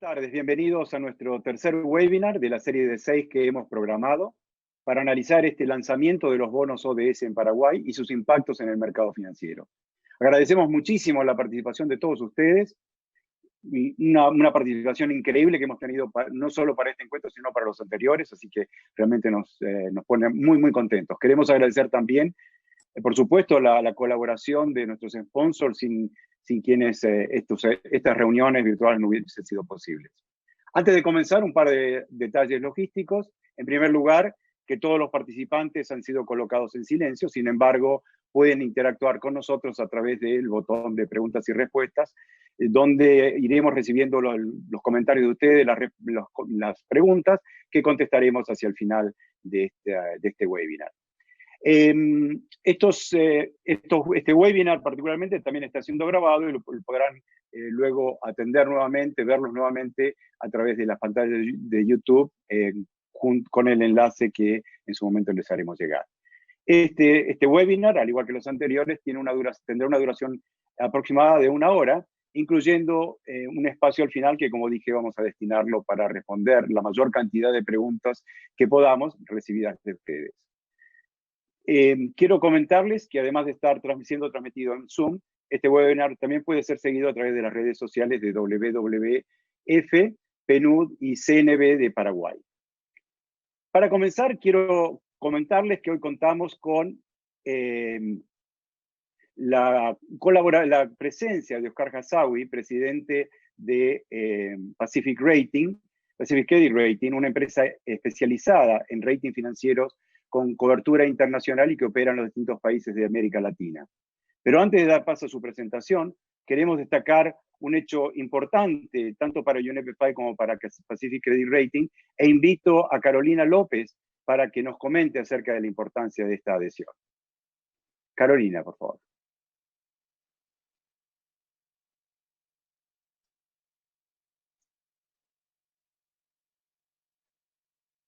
Buenas tardes, bienvenidos a nuestro tercer webinar de la serie de 6 que hemos programado para analizar este lanzamiento de los bonos ODS en Paraguay y sus impactos en el mercado financiero. Agradecemos muchísimo la participación de todos ustedes y una participación increíble que hemos tenido no solo para este encuentro, sino para los anteriores, así que realmente nos pone muy contentos. Queremos agradecer también, por supuesto, la colaboración de nuestros sponsors, sin quienes estas reuniones virtuales no hubiesen sido posibles. Antes de comenzar, un par de detalles logísticos. En primer lugar, que todos los participantes han sido colocados en silencio, sin embargo, pueden interactuar con nosotros a través del botón de preguntas y respuestas, donde iremos recibiendo los comentarios de ustedes, las preguntas que contestaremos hacia el final de este webinar. Este webinar particularmente también está siendo grabado y lo podrán luego atender nuevamente, verlos nuevamente a través de las pantallas de YouTube con el enlace que en su momento les haremos llegar. Este webinar, al igual que los anteriores, tendrá una duración aproximada de 1 hora, incluyendo un espacio al final que, como dije, vamos a destinarlo para responder la mayor cantidad de preguntas que podamos recibidas de ustedes. Quiero comentarles que además de estar siendo transmitido en Zoom, este webinar también puede ser seguido a través de las redes sociales de WWF, PNUD y CNB de Paraguay. Para comenzar, quiero comentarles que hoy contamos con la presencia de Oscar Hassawi, presidente de Pacific Credit Rating, una empresa especializada en rating financieros con cobertura internacional y que opera en los distintos países de América Latina. Pero antes de dar paso a su presentación, queremos destacar un hecho importante, tanto para UNEP-FI como para Pacific Credit Rating, e invito a Carolina López para que nos comente acerca de la importancia de esta adhesión. Carolina, por favor.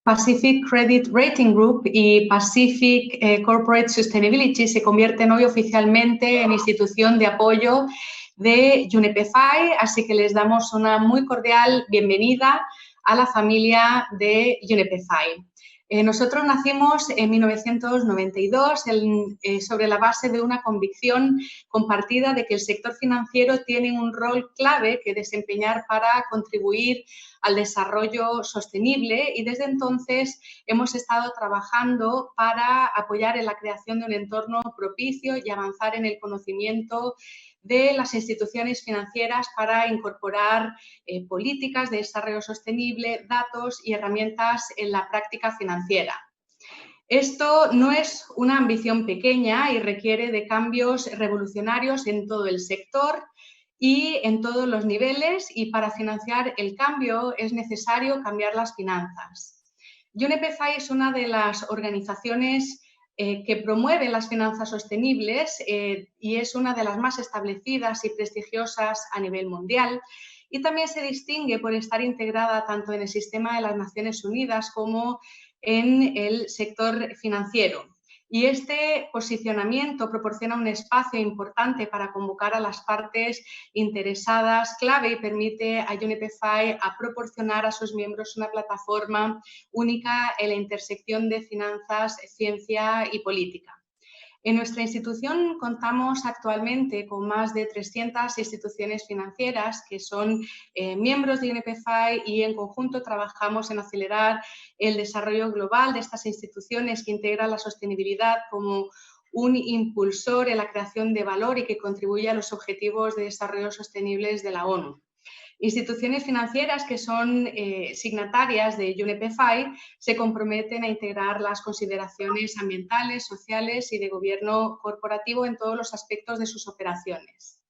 Pacific Credit Rating Group y Pacific Corporate Sustainability se convierten hoy oficialmente en institución de apoyo de UNEP-FI, así que les damos una muy cordial bienvenida a la familia de UNEP-FI. Nosotros nacimos en 1992 sobre la base de una convicción compartida de que el sector financiero tiene un rol clave que desempeñar para contribuir al desarrollo sostenible y desde entonces hemos estado trabajando para apoyar en la creación de un entorno propicio y avanzar en el conocimiento de las instituciones financieras para incorporar políticas de desarrollo sostenible, datos y herramientas en la práctica financiera. Esto no es una ambición pequeña y requiere de cambios revolucionarios en todo el sector y en todos los niveles, y para financiar el cambio es necesario cambiar las finanzas. UNEP-FI es una de las organizaciones que promueve las finanzas sostenibles y es una de las más establecidas y prestigiosas a nivel mundial, y también se distingue por estar integrada tanto en el sistema de las Naciones Unidas como en el sector financiero. Y este posicionamiento proporciona un espacio importante para convocar a las partes interesadas clave y permite a UNEP-FI a proporcionar a sus miembros una plataforma única en la intersección de finanzas, ciencia y política. En nuestra institución contamos actualmente con más de 300 instituciones financieras que son miembros de UNEP-FI y en conjunto trabajamos en acelerar el desarrollo global de estas instituciones que integran la sostenibilidad como un impulsor en la creación de valor y que contribuye a los objetivos de desarrollo sostenibles de la ONU. Instituciones financieras que son signatarias de UNEP-FI se comprometen a integrar las consideraciones ambientales, sociales y de gobierno corporativo en todos los aspectos de sus operaciones.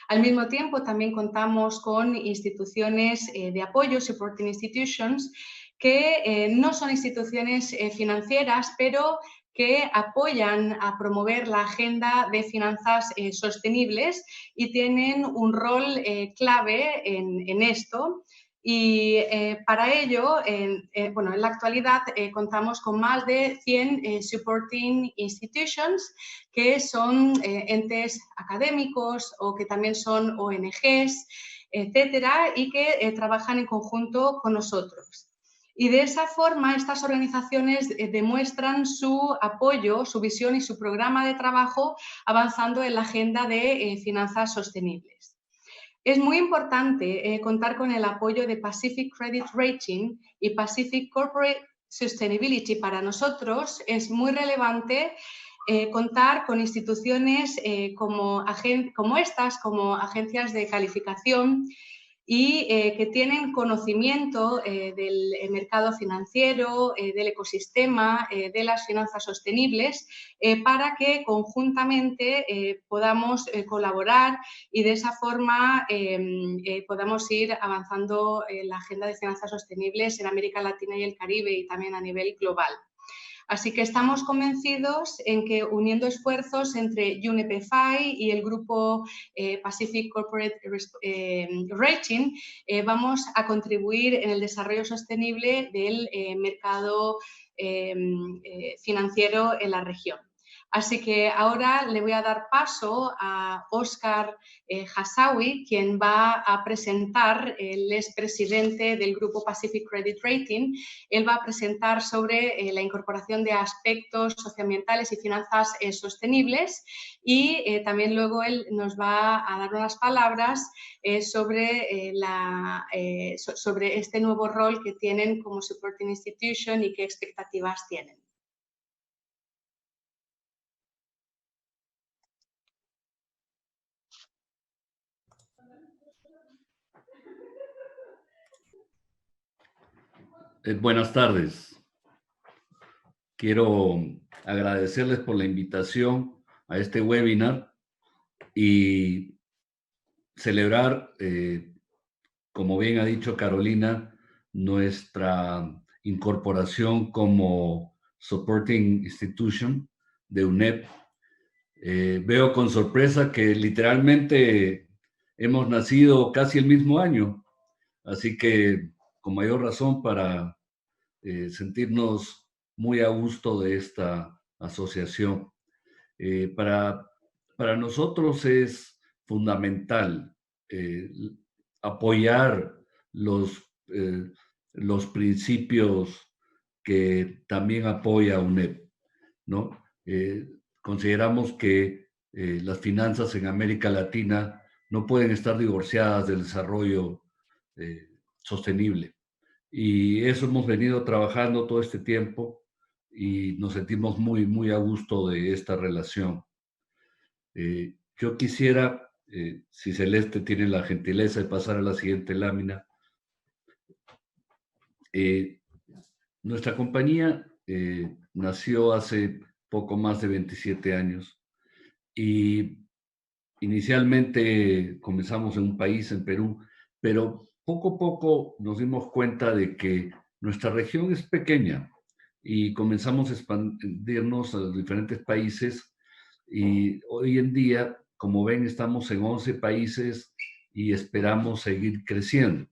Al mismo tiempo, también contamos con instituciones de apoyo, supporting institutions, que no son instituciones financieras, pero que apoyan a promover la agenda de finanzas sostenibles y tienen un rol clave en esto. Y para ello, en la actualidad contamos con más de 100 supporting institutions, que son entes académicos o que también son ONGs, etcétera, y que trabajan en conjunto con nosotros. Y de esa forma estas organizaciones demuestran su apoyo, su visión y su programa de trabajo avanzando en la agenda de finanzas sostenibles. Es muy importante contar con el apoyo de Pacific Credit Rating y Pacific Corporate Sustainability. Para nosotros es muy relevante contar con instituciones como estas, como agencias de calificación y que tienen conocimiento del mercado financiero, del ecosistema, de las finanzas sostenibles, para que conjuntamente podamos colaborar y de esa forma podamos ir avanzando en la agenda de finanzas sostenibles en América Latina y el Caribe y también a nivel global. Así que estamos convencidos en que uniendo esfuerzos entre UNEP-FI y el grupo Pacific Corporate Rating vamos a contribuir en el desarrollo sostenible del mercado financiero en la región. Así que ahora le voy a dar paso a Óscar Hassawi, quien va a presentar, él es presidente del grupo Pacific Credit Rating, él va a presentar sobre la incorporación de aspectos socioambientales y finanzas sostenibles y también luego él nos va a dar unas palabras sobre este nuevo rol que tienen como supporting institution y qué expectativas tienen. Buenas tardes. Quiero agradecerles por la invitación a este webinar y celebrar, como bien ha dicho Carolina, nuestra incorporación como Supporting Institution de UNEP. Veo con sorpresa que literalmente hemos nacido casi el mismo año, así que con mayor razón para sentirnos muy a gusto de esta asociación. Para nosotros es fundamental apoyar los principios que también apoya UNEP, ¿no? Consideramos que las finanzas en América Latina no pueden estar divorciadas del desarrollo sostenible. Y eso hemos venido trabajando todo este tiempo y nos sentimos muy, muy a gusto de esta relación. Yo quisiera, si Celeste tiene la gentileza de pasar a la siguiente lámina. Nuestra compañía nació hace poco más de 27 años y inicialmente comenzamos en un país, en Perú, pero poco a poco nos dimos cuenta de que nuestra región es pequeña y comenzamos a expandirnos a los diferentes países y hoy en día, como ven, estamos en 11 países y esperamos seguir creciendo.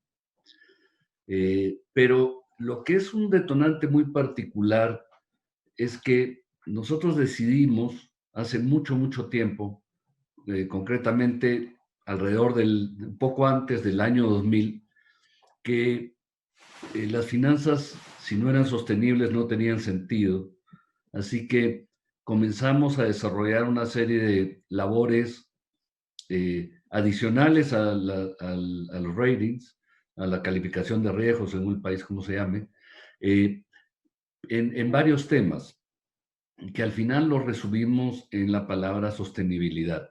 Pero lo que es un detonante muy particular es que nosotros decidimos hace mucho, mucho tiempo, concretamente alrededor un poco antes del año 2000, que las finanzas, si no eran sostenibles, no tenían sentido. Así que comenzamos a desarrollar una serie de labores adicionales a los ratings, a la calificación de riesgos según el país, como se llame, en varios temas, que al final los resumimos en la palabra sostenibilidad,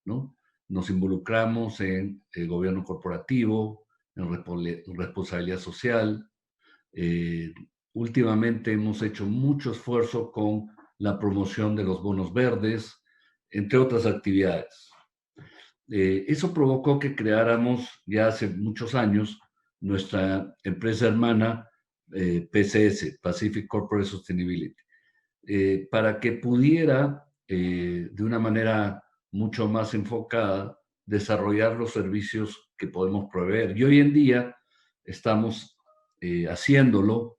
¿no? Nos involucramos en el gobierno corporativo, en responsabilidad social. Últimamente hemos hecho mucho esfuerzo con la promoción de los bonos verdes, entre otras actividades. Eso provocó que creáramos ya hace muchos años nuestra empresa hermana PCS, Pacific Corporate Sustainability, para que pudiera de una manera mucho más enfocada desarrollar los servicios que podemos proveer. Y hoy en día estamos haciéndolo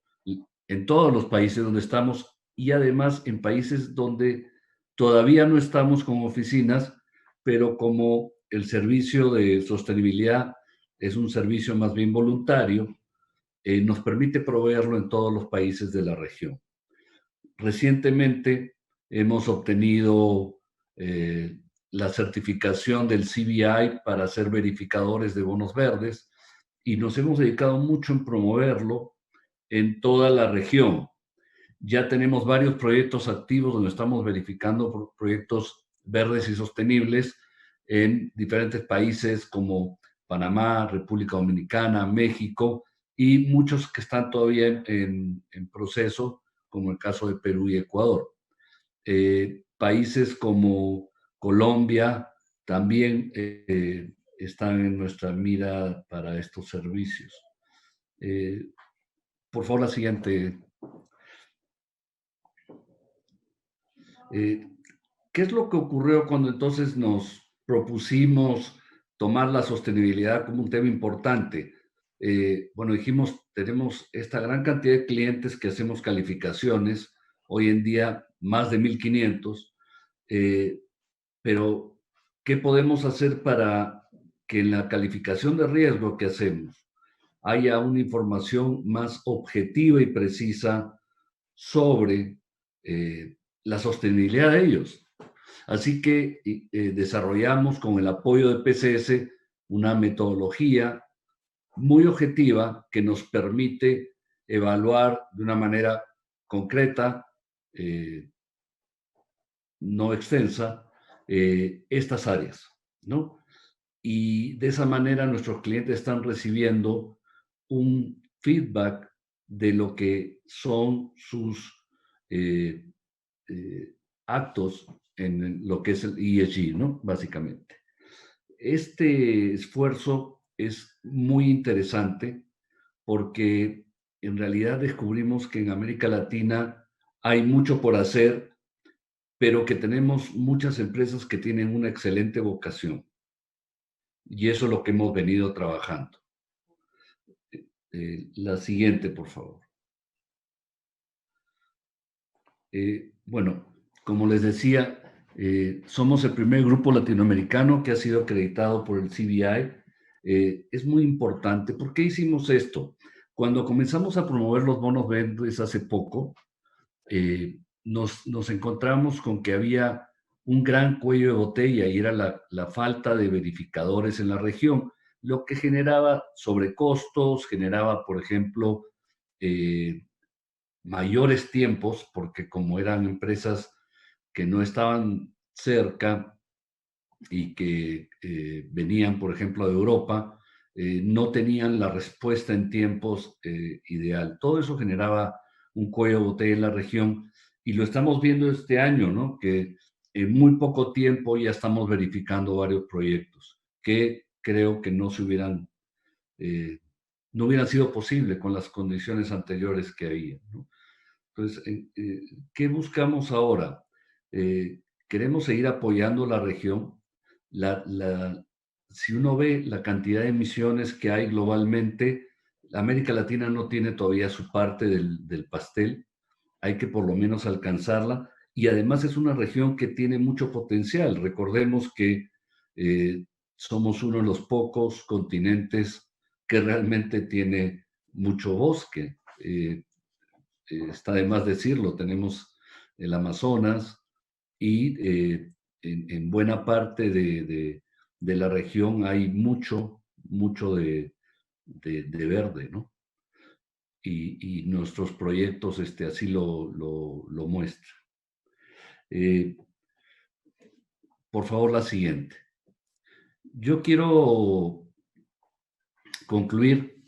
en todos los países donde estamos y además en países donde todavía no estamos con oficinas, pero como el servicio de sostenibilidad es un servicio más bien voluntario, nos permite proveerlo en todos los países de la región. Recientemente hemos obtenido la certificación del CBI para ser verificadores de bonos verdes y nos hemos dedicado mucho en promoverlo en toda la región. Ya tenemos varios proyectos activos donde estamos verificando proyectos verdes y sostenibles en diferentes países como Panamá, República Dominicana, México y muchos que están todavía en proceso, como el caso de Perú y Ecuador. Países como Colombia también están en nuestra mira para estos servicios. Por favor, la siguiente. ¿Qué es lo que ocurrió cuando entonces nos propusimos tomar la sostenibilidad como un tema importante? Bueno, dijimos, tenemos esta gran cantidad de clientes que hacemos calificaciones, hoy en día más de 1,500, pero ¿qué podemos hacer para que en la calificación de riesgo que hacemos haya una información más objetiva y precisa sobre la sostenibilidad de ellos? Así que desarrollamos con el apoyo de PCS una metodología muy objetiva que nos permite evaluar de una manera concreta, no extensa, estas áreas, ¿no? Y de esa manera nuestros clientes están recibiendo un feedback de lo que son sus actos en lo que es el ESG, ¿no? Básicamente. Este esfuerzo es muy interesante porque en realidad descubrimos que en América Latina hay mucho por hacer, pero que tenemos muchas empresas que tienen una excelente vocación. Y eso es lo que hemos venido trabajando. La siguiente, por favor. Bueno, como les decía, somos el primer grupo latinoamericano que ha sido acreditado por el CBI. Es muy importante. ¿Por qué hicimos esto? Cuando comenzamos a promover los bonos verdes hace poco, nos encontramos con que había un gran cuello de botella y era la falta de verificadores en la región, lo que generaba sobrecostos, generaba, por ejemplo, mayores tiempos, porque como eran empresas que no estaban cerca y que venían, por ejemplo, de Europa, no tenían la respuesta en tiempos ideal. Todo eso generaba un cuello de botella en la región y lo estamos viendo este año, ¿no? Que en muy poco tiempo ya estamos verificando varios proyectos que creo que no hubieran sido posible con las condiciones anteriores que había, ¿no? Entonces, ¿qué buscamos ahora? Queremos seguir apoyando la región. Si uno ve la cantidad de emisiones que hay globalmente, América Latina no tiene todavía su parte del pastel. Hay que por lo menos alcanzarla. Y además es una región que tiene mucho potencial. Recordemos que somos uno de los pocos continentes que realmente tiene mucho bosque. Está de más decirlo, tenemos el Amazonas y en buena parte de la región hay mucho de verde, ¿no? Y nuestros proyectos así lo muestran. Por favor, la siguiente. Yo quiero concluir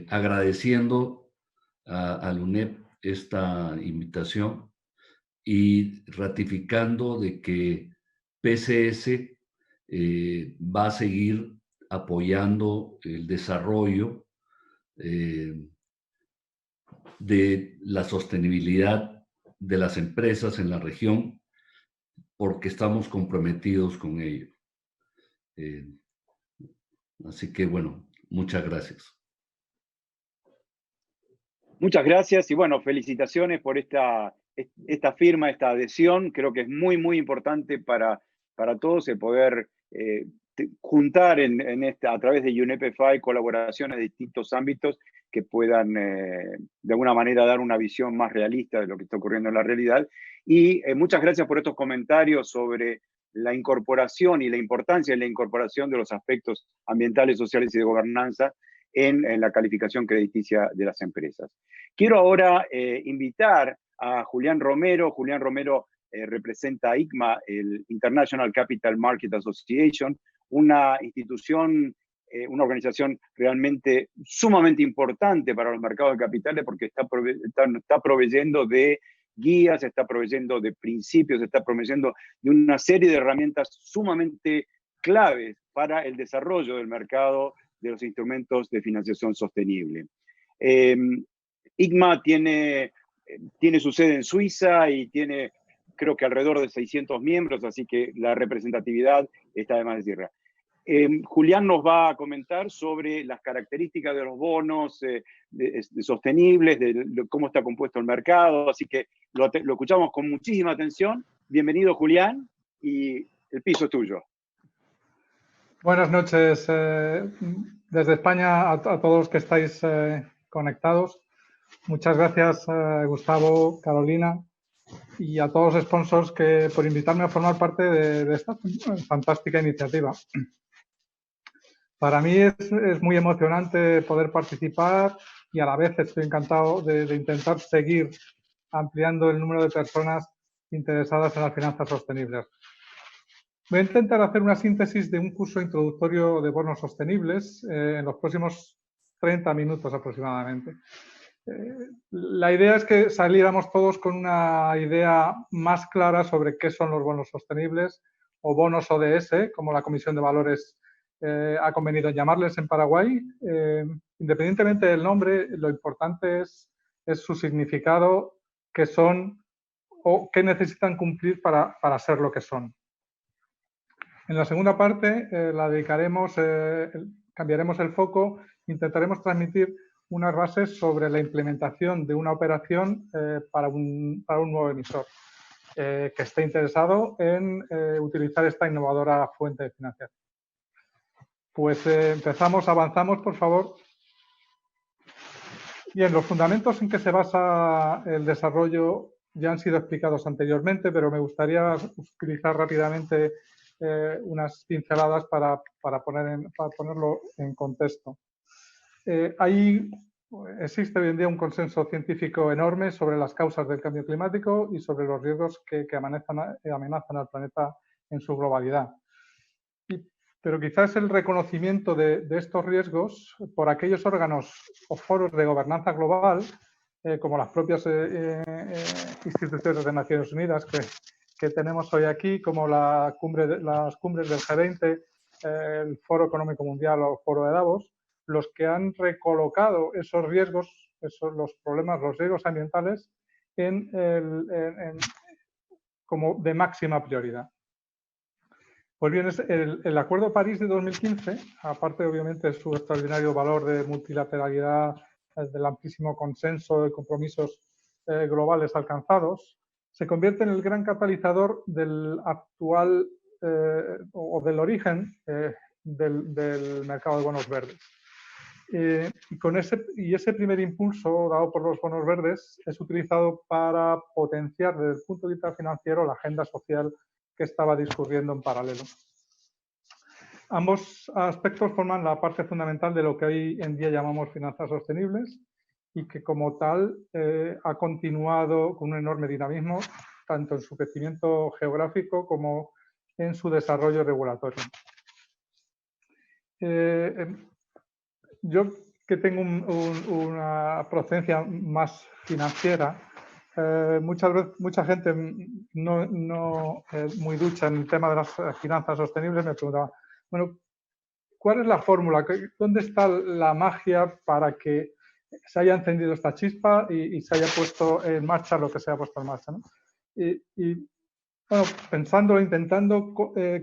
agradeciendo al UNEP esta invitación y ratificando de que PCS va a seguir apoyando el desarrollo de la sostenibilidad de las empresas en la región porque estamos comprometidos con ello. Así que bueno, muchas gracias. Muchas gracias y bueno, felicitaciones por esta firma, esta adhesión. Creo que es muy, muy importante para todos el poder juntar a través de UNEP-FI colaboraciones de distintos ámbitos que puedan de alguna manera dar una visión más realista de lo que está ocurriendo en la realidad. Y muchas gracias por estos comentarios sobre la incorporación y la importancia de la incorporación de los aspectos ambientales, sociales y de gobernanza en la calificación crediticia de las empresas. Quiero ahora invitar a Julián Romero. Julián Romero representa a ICMA, el International Capital Market Association, una institución, una organización realmente sumamente importante para los mercados de capitales porque está proveyendo de guías, está proveyendo de principios, está proveyendo de una serie de herramientas sumamente claves para el desarrollo del mercado de los instrumentos de financiación sostenible. ICMA tiene su sede en Suiza y tiene, creo que alrededor de 600 miembros, así que la representatividad está de más decirla. Julián nos va a comentar sobre las características de los bonos sostenibles, de cómo está compuesto el mercado, así que lo escuchamos con muchísima atención. Bienvenido, Julián, y el piso es tuyo. Buenas noches desde España a todos los que estáis conectados. Muchas gracias, Gustavo, Carolina, y a todos los sponsors por invitarme a formar parte de esta fantástica iniciativa. Para mí es muy emocionante poder participar y a la vez estoy encantado de intentar seguir ampliando el número de personas interesadas en las finanzas sostenibles. Voy a intentar hacer una síntesis de un curso introductorio de bonos sostenibles en los próximos 30 minutos aproximadamente. La idea es que saliéramos todos con una idea más clara sobre qué son los bonos sostenibles o bonos ODS, como la Comisión de Valores ha convenido en llamarles en Paraguay. Independientemente del nombre, lo importante es su significado, qué son o qué necesitan cumplir para ser lo que son. En la segunda parte la dedicaremos, cambiaremos el foco, intentaremos transmitir unas bases sobre la implementación de una operación para un nuevo emisor que esté interesado en utilizar esta innovadora fuente de financiación. Pues avanzamos, por favor. Bien, los fundamentos en que se basa el desarrollo ya han sido explicados anteriormente, pero me gustaría utilizar rápidamente unas pinceladas para ponerlo en contexto. Existe hoy en día un consenso científico enorme sobre las causas del cambio climático y sobre los riesgos que amenazan al planeta en su globalidad. Pero quizás el reconocimiento de estos riesgos por aquellos órganos o foros de gobernanza global, como las propias instituciones de Naciones Unidas que tenemos hoy aquí, como las cumbres del G20, el Foro Económico Mundial o el Foro de Davos, los que han recolocado esos riesgos, los riesgos ambientales como de máxima prioridad. Pues bien, el Acuerdo de París de 2015, aparte obviamente de su extraordinario valor de multilateralidad, del amplísimo consenso de compromisos globales alcanzados, se convierte en el gran catalizador del actual o del origen del mercado de bonos verdes. Y ese primer impulso dado por los bonos verdes es utilizado para potenciar desde el punto de vista financiero la agenda social que estaba discurriendo en paralelo. Ambos aspectos forman la parte fundamental de lo que hoy en día llamamos finanzas sostenibles y que como tal ha continuado con un enorme dinamismo tanto en su crecimiento geográfico como en su desarrollo regulatorio. Yo que tengo una procedencia más financiera, mucha gente no muy ducha en el tema de las finanzas sostenibles me preguntaba, bueno, ¿cuál es la fórmula? ¿Dónde está la magia para que se haya encendido esta chispa y se haya puesto en marcha lo que se ha puesto en marcha, ¿no? Bueno, pensándolo, intentando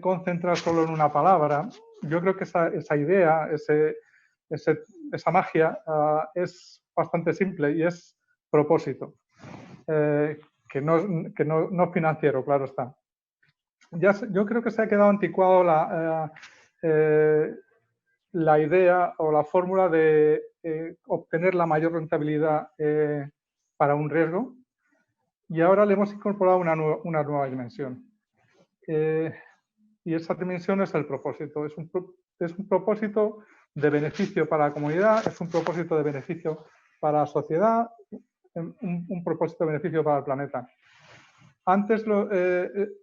concentrar solo en una palabra, yo creo que esa idea, esa magia es bastante simple y es propósito. Que no financiero, claro está. Yo creo que se ha quedado anticuado la idea o la fórmula de obtener la mayor rentabilidad para un riesgo, y ahora le hemos incorporado una nueva dimensión. Y esa dimensión es el propósito. Es un propósito de beneficio para la comunidad, es un propósito de beneficio para la sociedad, un propósito de beneficio para el planeta. Antes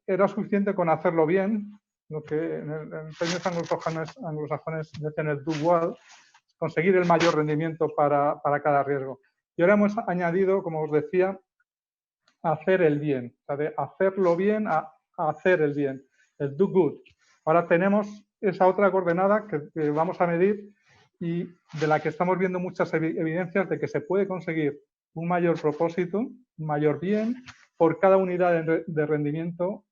era suficiente con hacerlo bien, lo que en términos anglosajones dicen el do well, conseguir el mayor rendimiento para cada riesgo. Y ahora hemos añadido, como os decía, hacer el bien, o sea, de hacerlo bien a hacer el bien, el do good. Ahora tenemos esa otra coordenada que vamos a medir y de la que estamos viendo muchas evidencias de que se puede conseguir un mayor propósito, un mayor bien por cada unidad de rendimiento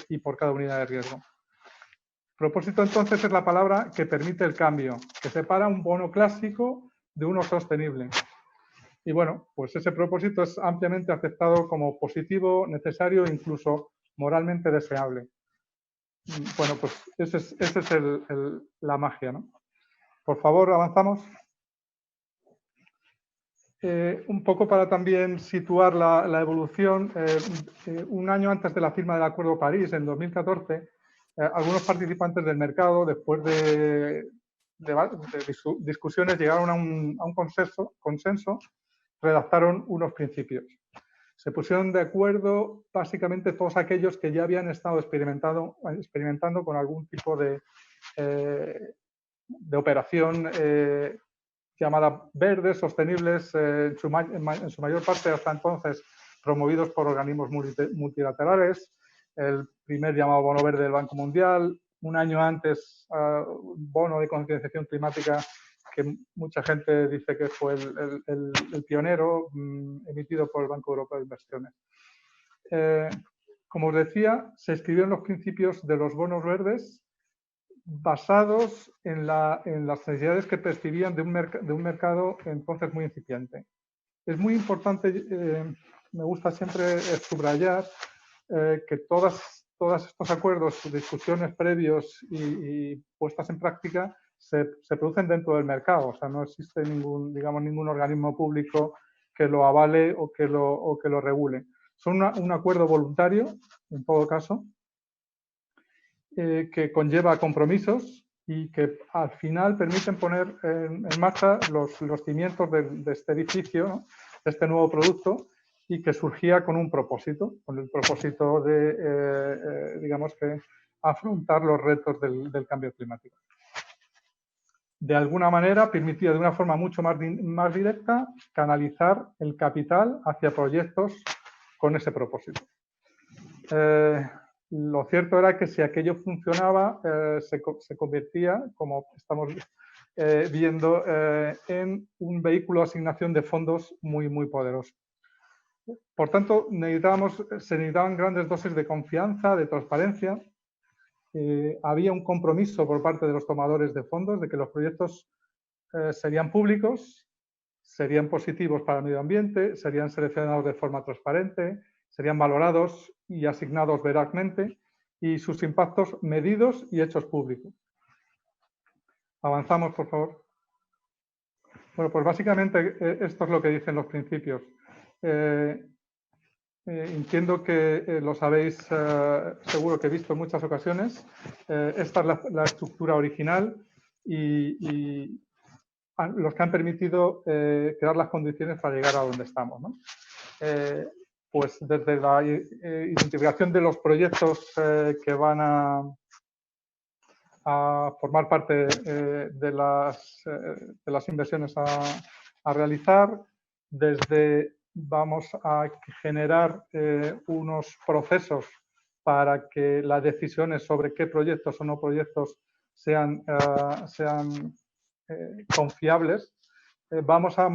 y por cada unidad de riesgo. Propósito, entonces, es la palabra que permite el cambio, que separa un bono clásico de uno sostenible. Y bueno, pues ese propósito es ampliamente aceptado como positivo, necesario e incluso moralmente deseable. Bueno, pues esa es la magia, ¿no? Por favor, avanzamos. Un poco para también situar la evolución, un año antes de la firma del Acuerdo de París, en 2014, algunos participantes del mercado, después de discusiones, llegaron a un consenso, redactaron unos principios. Se pusieron de acuerdo básicamente todos aquellos que ya habían estado experimentando con algún tipo de operación llamada verdes, sostenibles, en su mayor parte hasta entonces promovidos por organismos multilaterales. El primer llamado Bono Verde del Banco Mundial, un año antes bono de concienciación climática que mucha gente dice que fue el pionero, emitido por el Banco Europeo de Inversiones. Como os decía, se escribieron los principios de los bonos verdes basados en las necesidades que percibían de un mercado entonces muy incipiente. Es muy importante, me gusta siempre subrayar que todos estos acuerdos, discusiones previos y puestas en práctica se producen dentro del mercado. O sea, no existe ningún organismo público que lo avale o que lo regule. Son un acuerdo voluntario, en todo caso, que conlleva compromisos y que al final permiten poner en marcha los cimientos de este edificio, ¿no? De este nuevo producto, y que surgía con un propósito, con el propósito de, digamos que, afrontar los retos del cambio climático. De alguna manera permitía de una forma mucho más directa canalizar el capital hacia proyectos con ese propósito. Lo cierto era que si aquello funcionaba, se convertía, como estamos viendo, en un vehículo de asignación de fondos muy, muy poderoso. Por tanto, se necesitaban grandes dosis de confianza, de transparencia. Había un compromiso por parte de los tomadores de fondos de que los proyectos serían públicos, serían positivos para el medio ambiente, serían seleccionados de forma transparente, serían valorados y asignados verazmente y sus impactos medidos y hechos públicos. Avanzamos, por favor. Bueno, pues básicamente esto es lo que dicen los principios. Entiendo que lo sabéis, seguro que he visto en muchas ocasiones. Esta es la estructura original y los que han permitido crear las condiciones para llegar a donde estamos, ¿no? Pues desde la identificación de los proyectos que van a formar parte de las inversiones a realizar, desde vamos a generar unos procesos para que las decisiones sobre qué proyectos o no proyectos sean confiables. Vamos a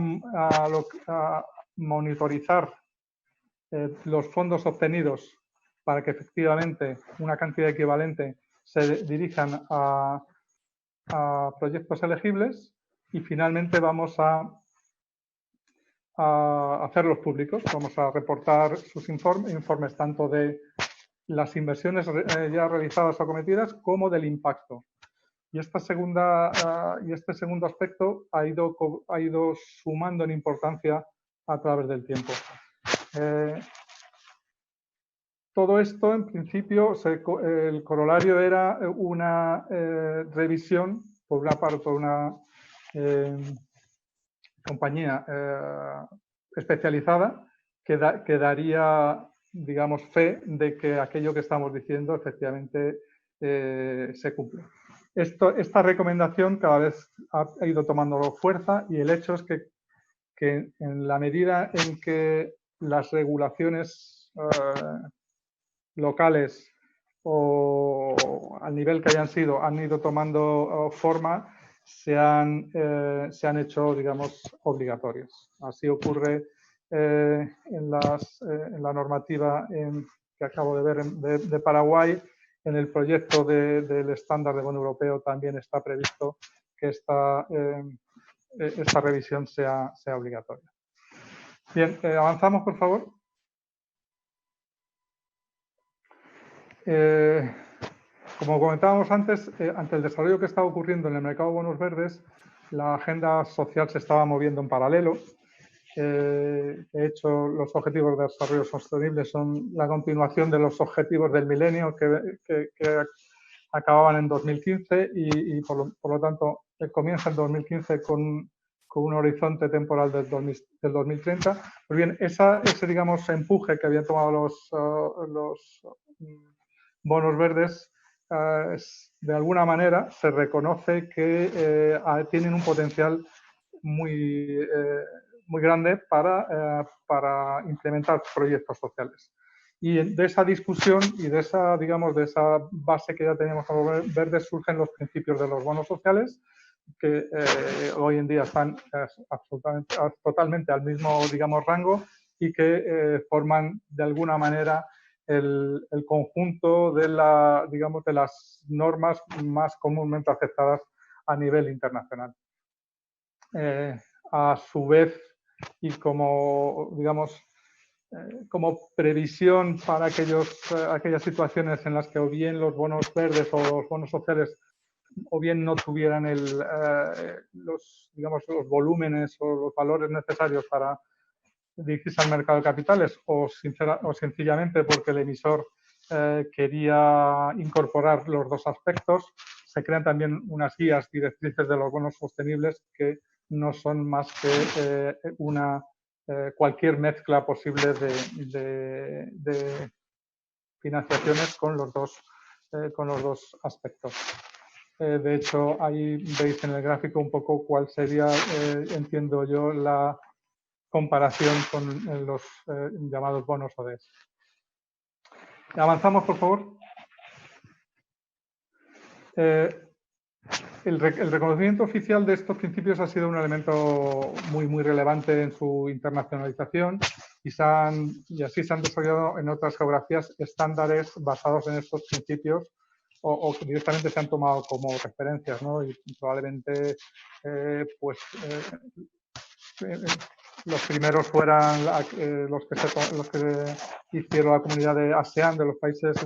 monitorizar los fondos obtenidos para que efectivamente una cantidad equivalente se dirijan a proyectos elegibles y finalmente vamos a hacerlos públicos. Vamos a reportar sus informes tanto de las inversiones ya realizadas o cometidas como del impacto. Y este segundo aspecto ha ido sumando en importancia a través del tiempo. Todo esto, en principio, el corolario era una revisión por una compañía especializada que daría, digamos, fe de que aquello que estamos diciendo efectivamente se cumple. Esta recomendación cada vez ha ido tomando fuerza, y el hecho es que en la medida en que las regulaciones locales o al nivel que hayan sido han ido tomando forma, se han hecho, digamos, obligatorias. Así ocurre en la normativa que acabo de ver de Paraguay. En el proyecto del estándar de bono europeo también está previsto que esta revisión sea obligatoria. Bien, avanzamos, por favor. Como comentábamos antes, ante el desarrollo que estaba ocurriendo en el mercado de bonos verdes, la agenda social se estaba moviendo en paralelo. De hecho, los objetivos de desarrollo sostenible son la continuación de los objetivos del milenio que acababan en 2015 y por lo tanto comienza en 2015 con un horizonte temporal del 2030. Pues bien, ese digamos, empuje que habían tomado los bonos verdes, de alguna manera se reconoce que tienen un potencial muy grande para implementar proyectos sociales. Y de esa discusión y de esa, digamos, de esa base que ya teníamos a los verdes surgen los principios de los bonos sociales, que hoy en día están totalmente al mismo, digamos, rango, y que forman de alguna manera el conjunto de las normas más comúnmente aceptadas a nivel internacional. A su vez, y como, digamos, como previsión para aquellas situaciones en las que o bien los bonos verdes o los bonos sociales o bien no tuvieran los volúmenes o los valores necesarios para dirigirse al mercado de capitales, o sencillamente porque el emisor quería incorporar los dos aspectos, se crean también unas guías directrices de los bonos sostenibles que no son más que cualquier mezcla posible de financiaciones con los dos aspectos. De hecho, ahí veis en el gráfico un poco cuál sería, entiendo yo, la comparación con los llamados bonos ODS. Avanzamos, por favor. El reconocimiento oficial de estos principios ha sido un elemento muy relevante en su internacionalización, y así se han desarrollado en otras geografías estándares basados en estos principios o que directamente se han tomado como referencias, ¿no? Y probablemente los primeros fueran los que hicieron la comunidad de ASEAN, de los países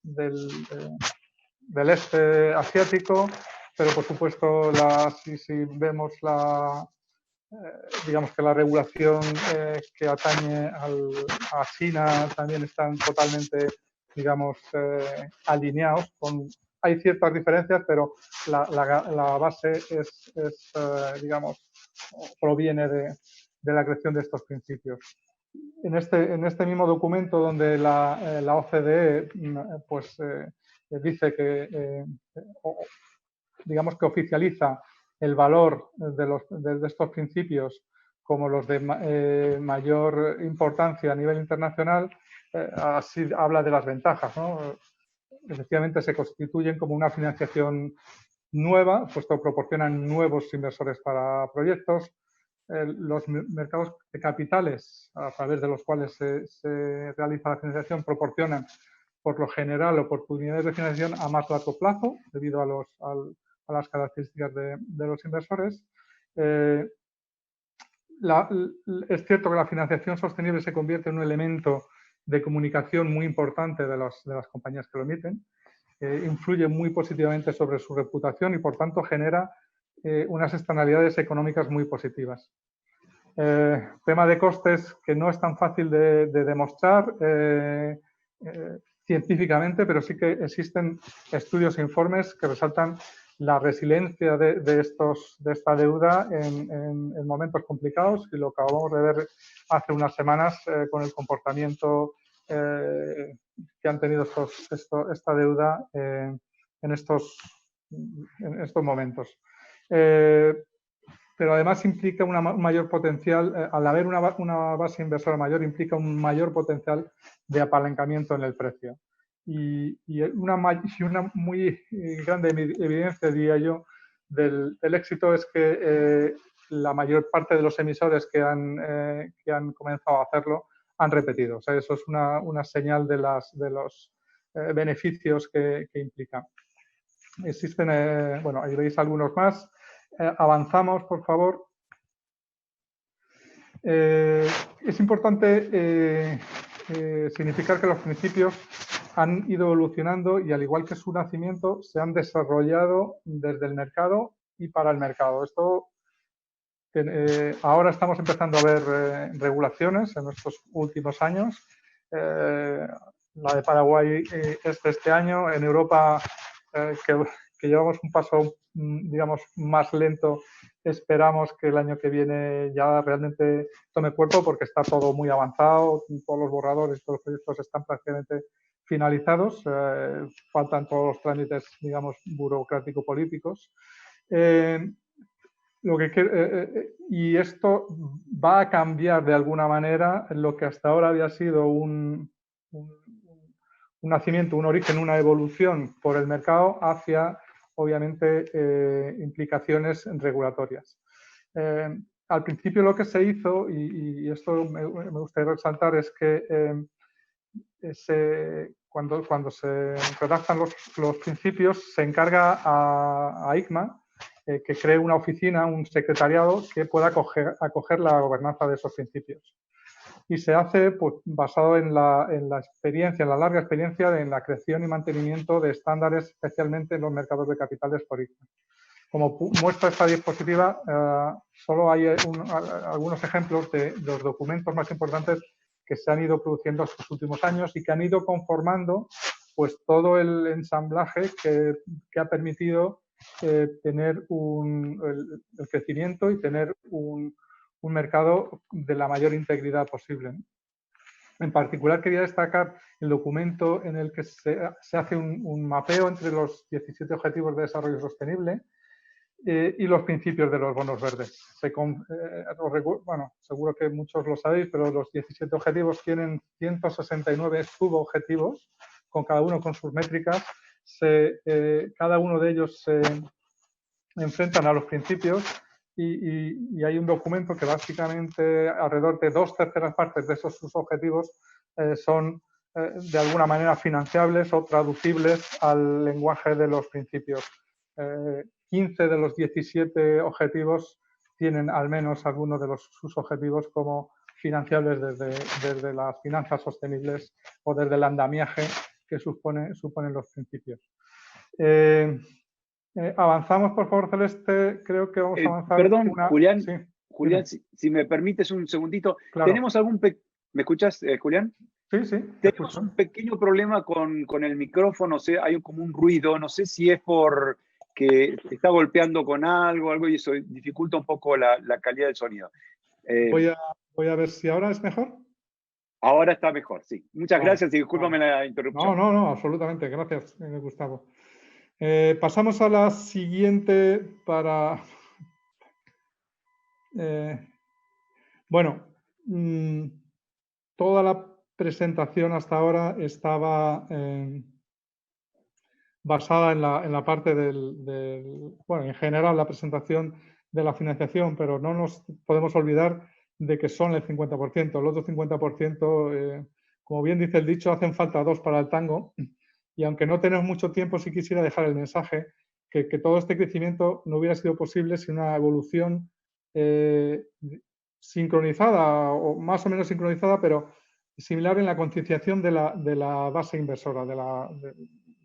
del este asiático, pero por supuesto si vemos digamos que la regulación que atañe a China también están totalmente, digamos, alineados. Hay ciertas diferencias, pero la base digamos, proviene de la creación de estos principios. En este mismo documento, donde la OCDE pues dice que digamos que oficializa el valor de estos principios como los de mayor importancia a nivel internacional, así habla de las ventajas, ¿no? Efectivamente se constituyen como una financiación nueva, puesto que proporcionan nuevos inversores para proyectos. Los mercados de capitales, a través de los cuales se realiza la financiación, proporcionan por lo general oportunidades de financiación a más largo plazo, debido a las características de los inversores. Es cierto que la financiación sostenible se convierte en un elemento de comunicación muy importante de las compañías que lo emiten. influye muy positivamente sobre su reputación y, por tanto, genera unas externalidades económicas muy positivas. Tema de costes que no es tan fácil de demostrar científicamente, pero sí que existen estudios e informes que resaltan la resiliencia de esta deuda en momentos complicados, y lo acabamos de ver hace unas semanas con el comportamiento que han tenido esta deuda en estos momentos. Pero además implica un mayor potencial, al haber una base inversora mayor, implica un mayor potencial de apalancamiento en el precio. Y una muy grande evidencia, diría yo, del éxito es que la mayor parte de los emisores que han comenzado a hacerlo han repetido. O sea, eso es una señal de los beneficios que implica. Existen, bueno, ahí veis algunos más. Avanzamos, por favor. Es importante significar que los principios han ido evolucionando y, al igual que su nacimiento, se han desarrollado desde el mercado y para el mercado. Esto ahora estamos empezando a ver regulaciones en estos últimos años. La de Paraguay es de este año. En Europa, que llevamos un paso, digamos, más lento, esperamos que el año que viene ya realmente tome cuerpo, porque está todo muy avanzado, todos los borradores, todos los proyectos están prácticamente finalizados, faltan todos los trámites, digamos, burocrático-políticos. Y esto va a cambiar de alguna manera lo que hasta ahora había sido un nacimiento, un origen, una evolución por el mercado hacia, obviamente, implicaciones regulatorias. Al principio lo que se hizo, y esto me gustaría resaltar, es que cuando se redactan los principios, se encarga a ICMA que cree una oficina, un secretariado que pueda acoger la gobernanza de esos principios. Y se hace, pues, basado en la experiencia, en la larga experiencia en la creación y mantenimiento de estándares, especialmente en los mercados de capitales por ICMA. Como muestra esta diapositiva, solo hay algunos ejemplos de los documentos más importantes que se han ido produciendo estos últimos años y que han ido conformando, pues, todo el ensamblaje que ha permitido tener el crecimiento y tener un mercado de la mayor integridad posible. En particular, quería destacar el documento en el que se hace un mapeo entre los 17 Objetivos de Desarrollo Sostenible y los principios de los bonos verdes. Bueno, seguro que muchos lo sabéis, pero los 17 objetivos tienen 169 subobjetivos, con cada uno con sus métricas. Cada uno de ellos se enfrentan a los principios y hay un documento que básicamente alrededor de 2/3 partes de esos subobjetivos son de alguna manera financiables o traducibles al lenguaje de los principios. 15 de los 17 objetivos tienen al menos algunos de sus objetivos como financiables desde las finanzas sostenibles o desde el andamiaje que suponen los principios. Avanzamos, por favor, Celeste. Creo que vamos a avanzar. Perdón, Julián, Sí, Julián, si me permites un segundito. Claro. ¿Tenemos ¿Me escuchas, Julián? Sí, sí. Tenemos un pequeño problema con el micrófono, hay como un ruido, no sé si es por que está golpeando con algo y eso dificulta un poco la calidad del sonido. Voy a ver si ahora es mejor. Ahora está mejor, sí. Muchas gracias y discúlpame la interrupción. No, absolutamente. Gracias, Gustavo. Pasamos a la siguiente para... Bueno, toda la presentación hasta ahora estaba basada en la parte bueno, en general la presentación de la financiación, pero no nos podemos olvidar de que son el 50%. El otro 50%, como bien dice el dicho, hacen falta dos para el tango. Y aunque no tenemos mucho tiempo, sí quisiera dejar el mensaje que todo este crecimiento no hubiera sido posible sin una evolución sincronizada o más o menos sincronizada, pero similar en la concienciación de la base inversora,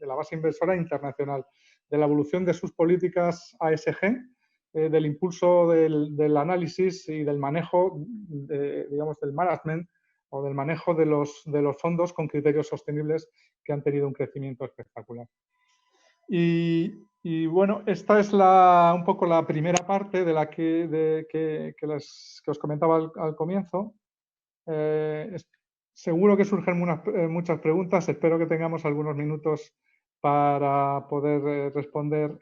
la base inversora internacional, de la evolución de sus políticas ASG, del impulso del análisis y del manejo, digamos, del management o del manejo de los fondos con criterios sostenibles que han tenido un crecimiento espectacular. Y bueno, esta es un poco la primera parte de la que os comentaba al comienzo. Seguro que surgen muchas preguntas. Espero que tengamos algunos minutos para poder responder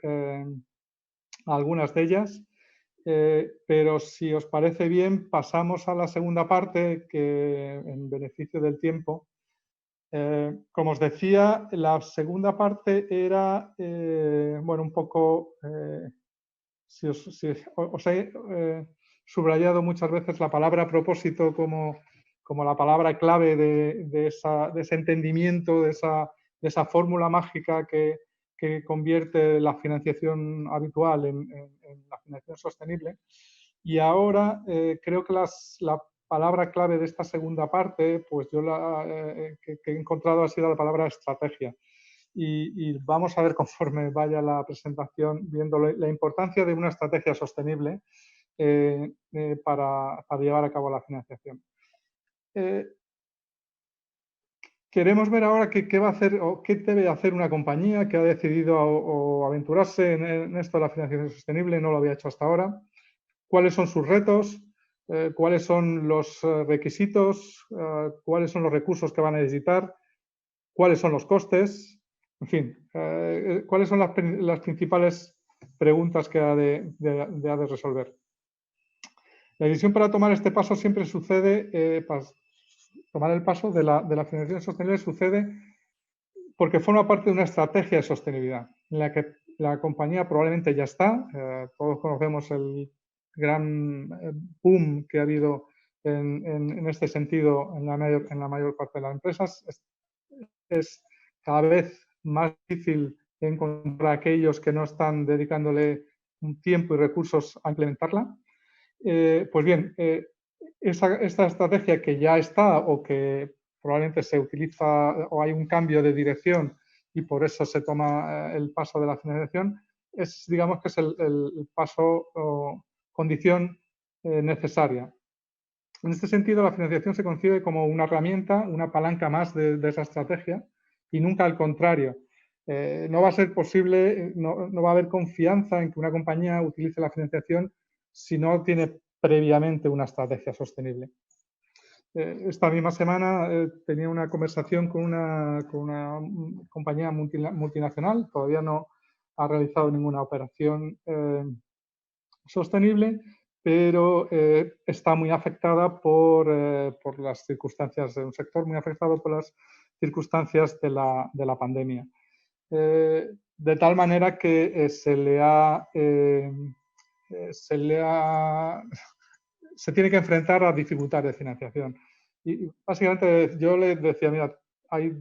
a algunas de ellas. Pero si os parece bien, pasamos a la segunda parte, que en beneficio del tiempo. Como os decía, la segunda parte era, bueno, un poco, os he subrayado muchas veces la palabra propósito como la palabra clave de ese entendimiento, de esa fórmula mágica que convierte la financiación habitual en la financiación sostenible. Y ahora creo que la palabra clave de esta segunda parte, pues yo que he encontrado ha sido la palabra estrategia. Y vamos a ver conforme vaya la presentación, viendo la importancia de una estrategia sostenible para llevar a cabo la financiación. Queremos ver ahora qué va a hacer o qué debe hacer una compañía que ha decidido aventurarse en esto de la financiación sostenible, no lo había hecho hasta ahora. ¿Cuáles son sus retos? ¿Cuáles son los requisitos? ¿Cuáles son los recursos que van a necesitar? ¿Cuáles son los costes? En fin, ¿cuáles son las principales preguntas que ha de resolver? La decisión para tomar este paso siempre sucede, tomar el paso de la financiación sostenible sucede porque forma parte de una estrategia de sostenibilidad en la que la compañía probablemente ya está. Todos conocemos el gran boom que ha habido en este sentido en la mayor parte de las empresas. Es cada vez más difícil encontrar a aquellos que no están dedicándole un tiempo y recursos a implementarla. Pues bien, esta estrategia que ya está o que probablemente se utiliza o hay un cambio de dirección y por eso se toma el paso de la financiación, digamos que es el paso o condición necesaria. En este sentido, la financiación se concibe como una herramienta, una palanca más de esa estrategia y nunca al contrario. No va a ser posible, no va a haber confianza en que una compañía utilice la financiación si no tiene previamente una estrategia sostenible. Esta misma semana tenía una conversación con una compañía multinacional, todavía no ha realizado ninguna operación sostenible, pero está muy afectada por las circunstancias de un sector muy afectado por las circunstancias de la pandemia. De tal manera que se tiene que enfrentar a dificultades de financiación. Y básicamente yo le decía, mira, hay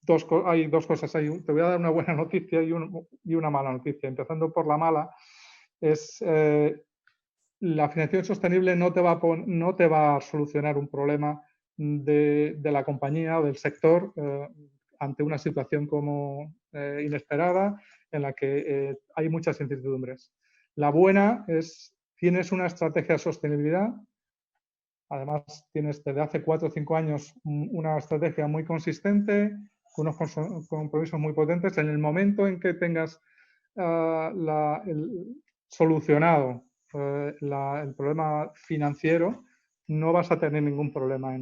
dos cosas. Te voy a dar una buena noticia y una mala noticia. Empezando por la mala, es la financiación sostenible no te va a solucionar un problema de la compañía o del sector ante una situación como inesperada en la que hay muchas incertidumbres. La buena es, tienes una estrategia de sostenibilidad, además tienes desde hace 4 o 5 años una estrategia muy consistente, con unos compromisos muy potentes. En el momento en que tengas solucionado el problema financiero, no vas a tener ningún problema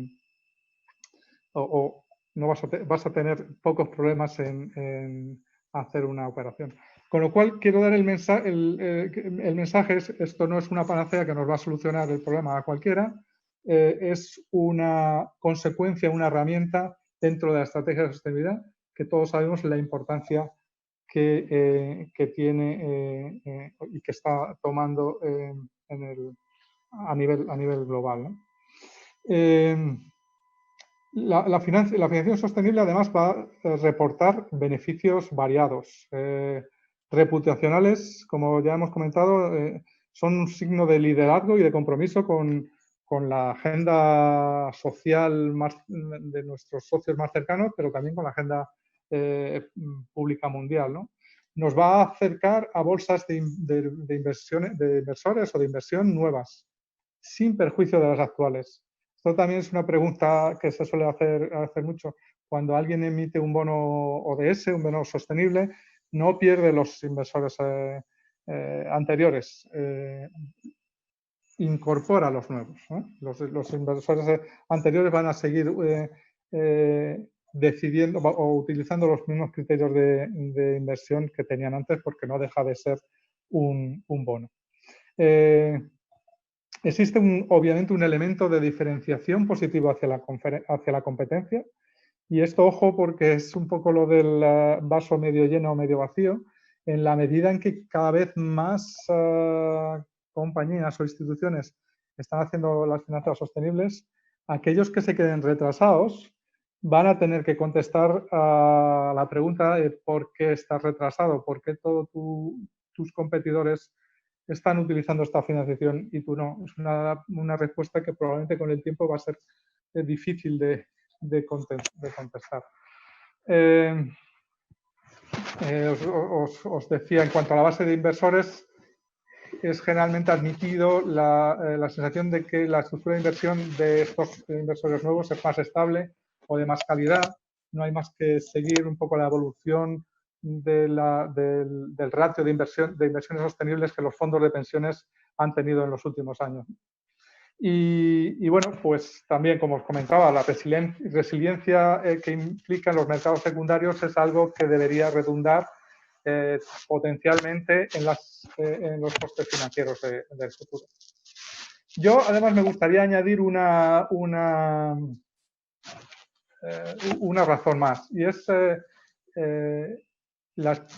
no vas a tener pocos problemas en hacer una operación. Con lo cual, quiero dar el mensaje, esto no es una panacea que nos va a solucionar el problema a cualquiera, es una consecuencia, una herramienta dentro de la estrategia de sostenibilidad, que todos sabemos la importancia que tiene y que está tomando a nivel global, ¿no? La financiación sostenible además va a reportar beneficios variados. Reputacionales, como ya hemos comentado, son un signo de liderazgo y de compromiso con la agenda social de nuestros socios más cercanos, pero también con la agenda pública mundial, ¿no? Nos va a acercar a bolsas de inversores o de inversión nuevas, sin perjuicio de las actuales. Esto también es una pregunta que se suele hacer mucho. Cuando alguien emite un bono ODS, un bono sostenible, no pierde los inversores anteriores, incorpora los nuevos, ¿no? Los inversores anteriores van a seguir decidiendo o utilizando los mismos criterios de inversión que tenían antes, porque no deja de ser un bono. Existe obviamente un elemento de diferenciación positivo hacia la competencia, y esto, ojo, porque es un poco lo del vaso medio lleno o medio vacío. En la medida en que cada vez más compañías o instituciones están haciendo las finanzas sostenibles, aquellos que se queden retrasados van a tener que contestar a la pregunta de por qué estás retrasado, por qué todos tus competidores están utilizando esta financiación y tú no. Es una respuesta que probablemente con el tiempo va a ser difícil de contestar. Os decía, en cuanto a la base de inversores, es generalmente admitido la sensación de que la estructura de inversión de estos inversores nuevos es más estable o de más calidad. No hay más que seguir un poco la evolución del ratio de inversiones sostenibles que los fondos de pensiones han tenido en los últimos años. Y bueno, pues también, como os comentaba, la resiliencia que implican los mercados secundarios es algo que debería redundar potencialmente en los costes financieros del futuro. Yo, además, me gustaría añadir una razón más, y es,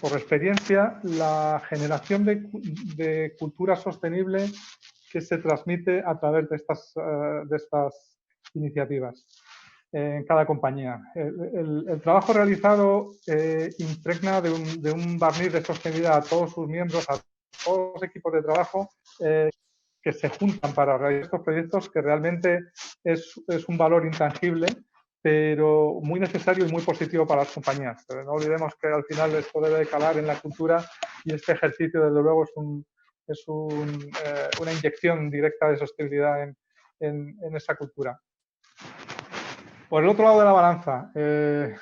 por experiencia, la generación de cultura sostenible que se transmite a través de estas iniciativas en cada compañía. El trabajo realizado impregna de un barniz de sostenibilidad a todos sus miembros, a todos los equipos de trabajo que se juntan para realizar estos proyectos, que realmente es un valor intangible, pero muy necesario y muy positivo para las compañías. Pero no olvidemos que al final esto debe de calar en la cultura, y este ejercicio, desde luego, es una inyección directa de sostenibilidad en esa cultura. Por el otro lado de la balanza,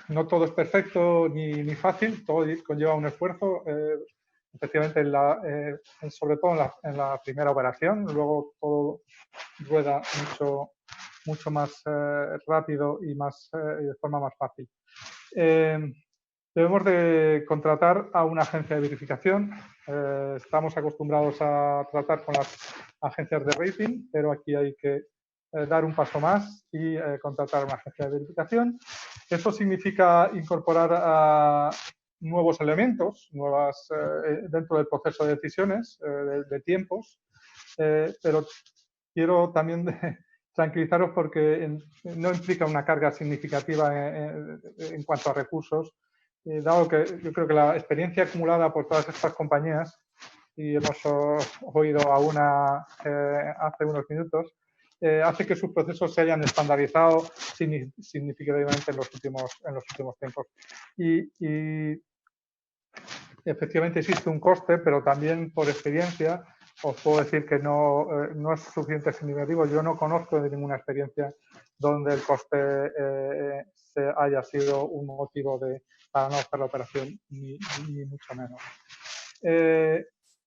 no todo es perfecto ni fácil, todo conlleva un esfuerzo, efectivamente, sobre todo en la primera operación. Luego todo rueda mucho más rápido y de forma más fácil. Debemos de contratar a una agencia de verificación. Estamos acostumbrados a tratar con las agencias de rating, pero aquí hay que dar un paso más y contratar a una agencia de verificación. Eso significa incorporar a nuevos elementos, dentro del proceso de decisiones, de tiempos, pero quiero también tranquilizaros porque no implica una carga significativa en cuanto a recursos, dado que yo creo que la experiencia acumulada por todas estas compañías, y hemos oído a una hace unos minutos, hace que sus procesos se hayan estandarizado significativamente en los últimos tiempos. Y efectivamente existe un coste, pero también por experiencia os puedo decir que no es suficiente significativo. Yo no conozco de ninguna experiencia donde el coste haya sido un motivo para no hacer la operación, ni mucho menos.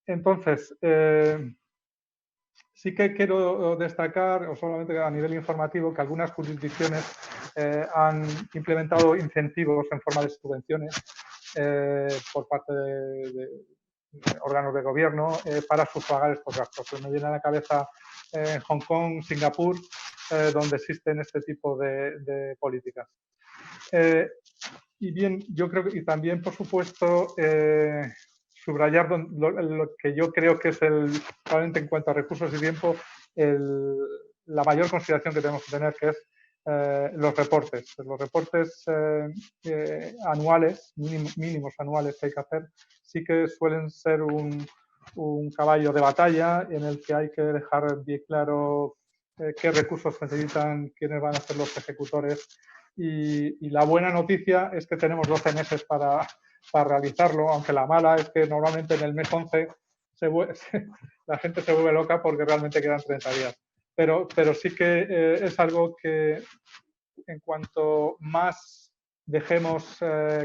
Entonces, sí que quiero destacar, o solamente a nivel informativo, que algunas jurisdicciones han implementado incentivos en forma de subvenciones por parte de órganos de gobierno para sufragar estos gastos. Me viene a la cabeza Hong Kong, Singapur, donde existen este tipo de políticas. Y bien, yo creo que, y también, por supuesto, subrayar lo que yo creo que es probablemente en cuanto a recursos y tiempo, la mayor consideración que tenemos que tener, que es los reportes. Los reportes anuales, mínimos anuales que hay que hacer, sí que suelen ser un caballo de batalla en el que hay que dejar bien claro qué recursos necesitan, quiénes van a ser los ejecutores Y la buena noticia es que tenemos 12 meses para realizarlo, aunque la mala es que normalmente en el mes 11 la gente se vuelve loca porque realmente quedan 30 días. Pero sí que es algo que en cuanto más dejemos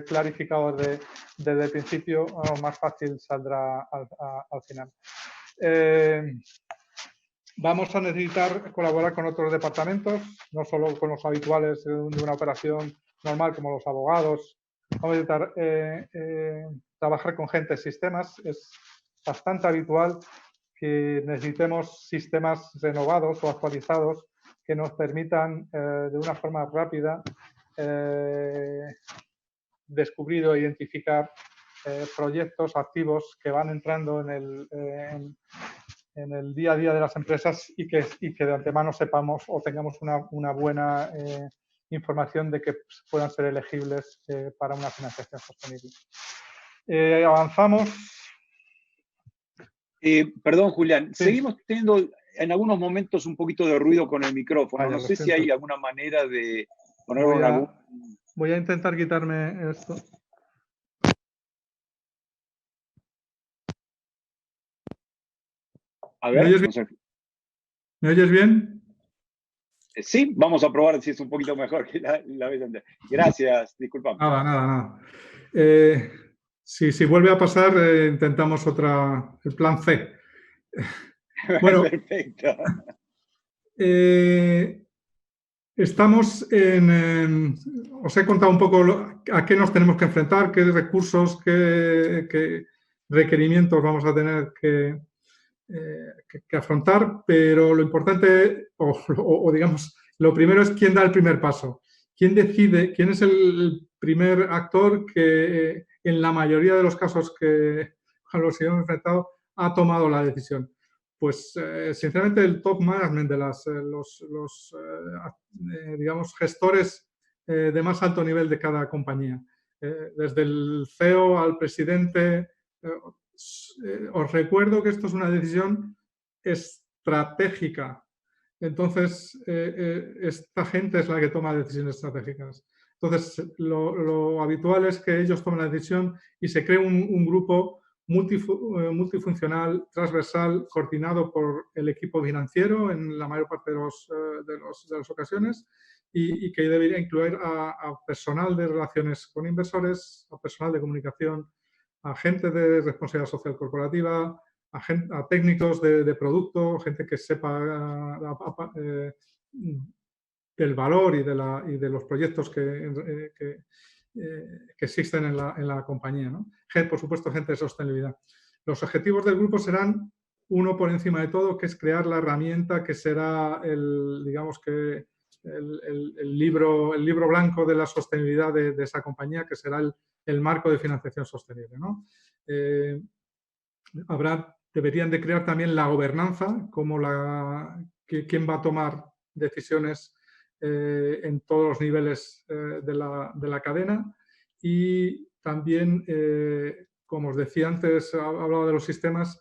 clarificado desde el principio, más fácil saldrá al final. Vamos a necesitar colaborar con otros departamentos, no solo con los habituales de una operación normal como los abogados. Vamos a necesitar trabajar con gente de sistemas. Es bastante habitual que necesitemos sistemas renovados o actualizados que nos permitan de una forma rápida descubrir o identificar proyectos activos que van entrando en el día a día de las empresas y que de antemano sepamos o tengamos una buena información de que puedan ser elegibles para una financiación sostenible. Avanzamos. Perdón, Julián, Sí. seguimos teniendo en algunos momentos un poquito de ruido con el micrófono. Vaya, no sé si hay alguna manera de ponerlo en algún... Voy a intentar quitarme esto. A ver, ¿Me oyes bien? ¿Me oyes bien? Sí, vamos a probar si es un poquito mejor que la vez anterior. Gracias, disculpame. Nada. Si vuelve a pasar, intentamos el plan C. Bueno, perfecto. Estamos os he contado un poco a qué nos tenemos que enfrentar, qué recursos, qué requerimientos vamos a tener que afrontar, pero lo importante, o digamos, lo primero es quién da el primer paso. ¿Quién decide, quién es el primer actor que en la mayoría de los casos que a los que hemos enfrentado ha tomado la decisión? Pues, sinceramente, el top management de digamos, gestores de más alto nivel de cada compañía. Desde el CEO al presidente. Os recuerdo que esto es una decisión estratégica. Entonces, esta gente es la que toma decisiones estratégicas. Entonces, lo habitual es que ellos tomen la decisión y se cree un grupo multifuncional, transversal, coordinado por el equipo financiero en la mayor parte de las ocasiones y que debería incluir a personal de relaciones con inversores, a personal de comunicación, a gente de responsabilidad social corporativa, a técnicos de producto, gente que sepa del valor y de los proyectos que existen en la compañía, ¿no? Por supuesto, gente de sostenibilidad. Los objetivos del grupo serán uno por encima de todo, que es crear la herramienta que será digamos que el libro blanco de la sostenibilidad de esa compañía, que será el marco de financiación sostenible, ¿no? Deberían de crear también la gobernanza, como quién va a tomar decisiones en todos los niveles de la cadena. Y también, como os decía antes, hablaba de los sistemas,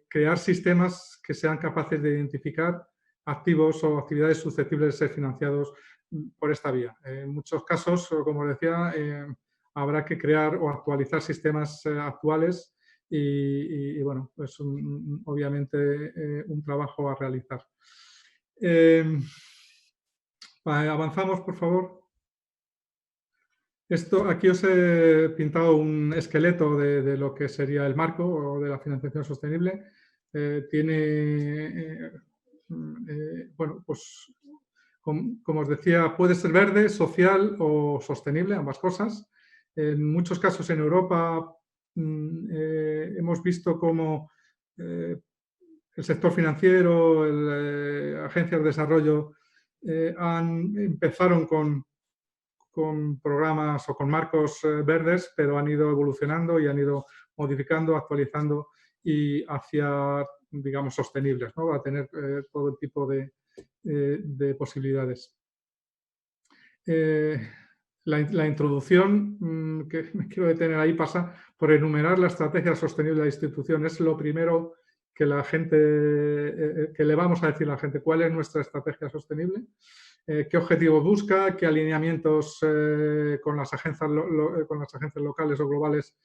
crear sistemas que sean capaces de identificar activos o actividades susceptibles de ser financiados por esta vía. En muchos casos, como os decía, habrá que crear o actualizar sistemas actuales y bueno, pues obviamente un trabajo a realizar. Avanzamos, por favor. Aquí os he pintado un esqueleto de lo que sería el marco o de la financiación sostenible. Bueno, pues como os decía, puede ser verde, social o sostenible, ambas cosas. En muchos casos en Europa hemos visto cómo el sector financiero, agencias de desarrollo empezaron con programas o con marcos verdes, pero han ido evolucionando y han ido modificando, actualizando y hacia, digamos, sostenibles, ¿no? Va a tener todo el tipo de posibilidades. La introducción que me quiero detener ahí pasa por enumerar la estrategia sostenible de la institución. Es lo primero que le vamos a decir a la gente, cuál es nuestra estrategia sostenible. qué objetivos busca, qué alineamientos con las agencias locales o globales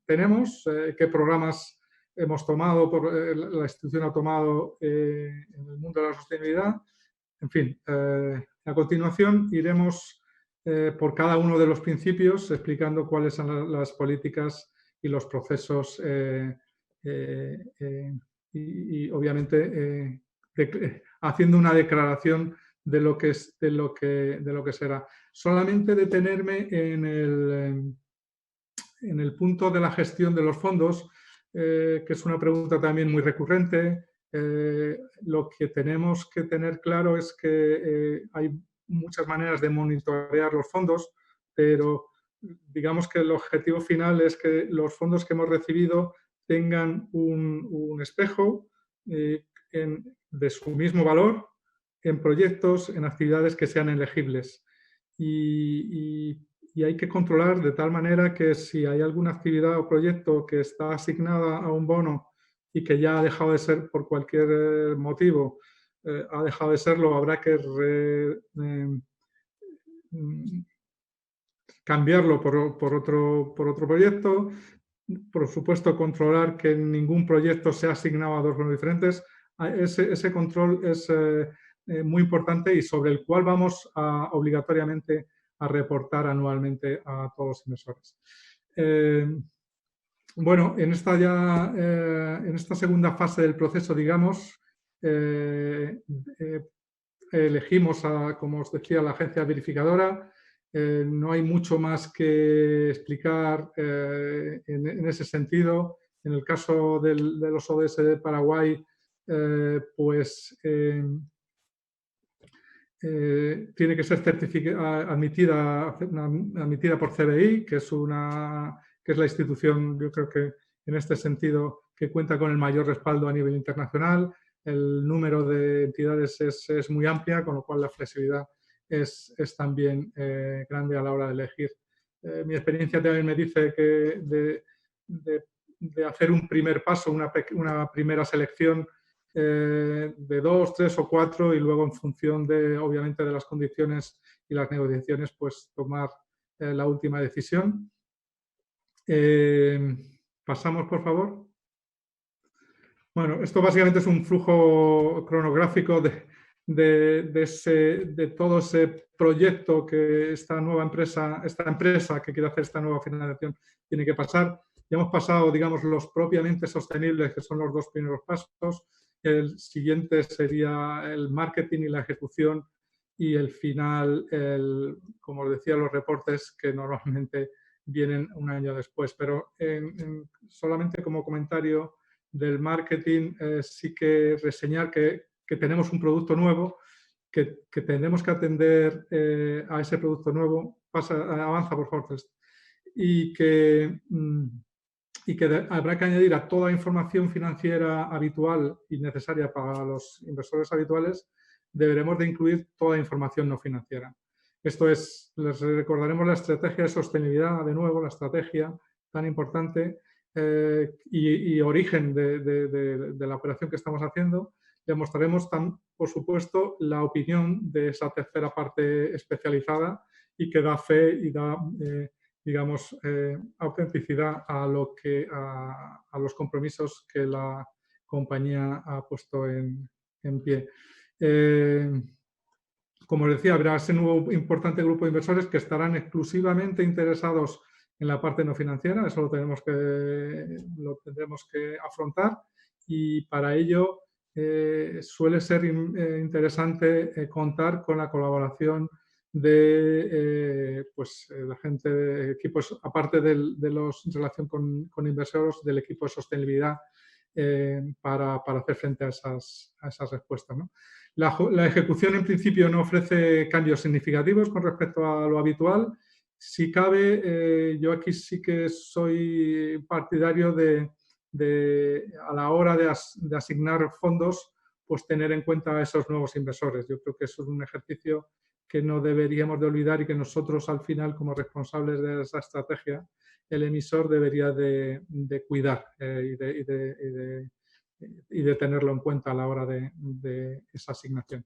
tenemos, qué programas hemos tomado, la institución ha tomado en el mundo de la sostenibilidad. En fin, a continuación iremos por cada uno de los principios explicando cuáles son las políticas y los procesos y obviamente haciendo una declaración de lo que será. Solamente detenerme en el punto de la gestión de los fondos, que es una pregunta también muy recurrente. Lo que tenemos que tener claro es que hay muchas maneras de monitorear los fondos, pero digamos que el objetivo final es que los fondos que hemos recibido tengan un espejo de su mismo valor en proyectos, en actividades que sean elegibles. Y hay que controlar de tal manera que si hay alguna actividad o proyecto que está asignada a un bono y que ya ha dejado de ser por cualquier motivo, ha dejado de serlo, habrá que cambiarlo por otro proyecto. Por supuesto, controlar que ningún proyecto sea asignado a dos bonos diferentes. Ese control es muy importante y sobre el cual vamos obligatoriamente a reportar anualmente a todos los inversores. Bueno, en esta segunda fase del proceso, digamos, elegimos, como os decía, la agencia verificadora. No hay mucho más que explicar en ese sentido. En el caso de los ODS de Paraguay, pues tiene que ser admitida por CBI, que es la institución, yo creo que en este sentido, que cuenta con el mayor respaldo a nivel internacional. El número de entidades es muy amplia, con lo cual la flexibilidad es también grande a la hora de elegir. Mi experiencia también me dice que de hacer un primer paso, una primera selección de 2, 3 o 4 y luego en función obviamente de las condiciones y las negociaciones, pues tomar la última decisión. Pasamos, por favor. Bueno, esto básicamente es un flujo cronográfico de todo ese proyecto que esta empresa que quiere hacer esta nueva financiación tiene que pasar. Ya hemos pasado, digamos, los propiamente sostenibles, que son los dos primeros pasos. El siguiente sería el marketing y la ejecución y el final, como os decía, los reportes que normalmente vienen un año después. Pero solamente como comentario del marketing, sí que reseñar que tenemos un producto nuevo, que tenemos que atender a ese producto nuevo. Avanza, por favor. Y que habrá que añadir a toda información financiera habitual y necesaria para los inversores habituales, deberemos de incluir toda información no financiera. Esto es, les recordaremos la estrategia de sostenibilidad, de nuevo, la estrategia tan importante y origen de la operación que estamos haciendo. Le mostraremos, por supuesto, la opinión de esa tercera parte especializada y que da fe y da digamos, autenticidad a los compromisos que la compañía ha puesto en pie. Como os decía, habrá ese nuevo importante grupo de inversores que estarán exclusivamente interesados en la parte no financiera. Eso lo tendremos que afrontar y para ello suele ser interesante contar con la colaboración de la gente de equipos, aparte de los en relación con inversores, del equipo de sostenibilidad para hacer frente a esas respuestas, ¿no? La ejecución en principio no ofrece cambios significativos con respecto a lo habitual. Si cabe, yo aquí sí que soy partidario a la hora de asignar fondos, pues tener en cuenta a esos nuevos inversores. Yo creo que eso es un ejercicio que no deberíamos de olvidar y que nosotros al final, como responsables de esa estrategia, el emisor debería de cuidar y de tenerlo en cuenta a la hora de esa asignación.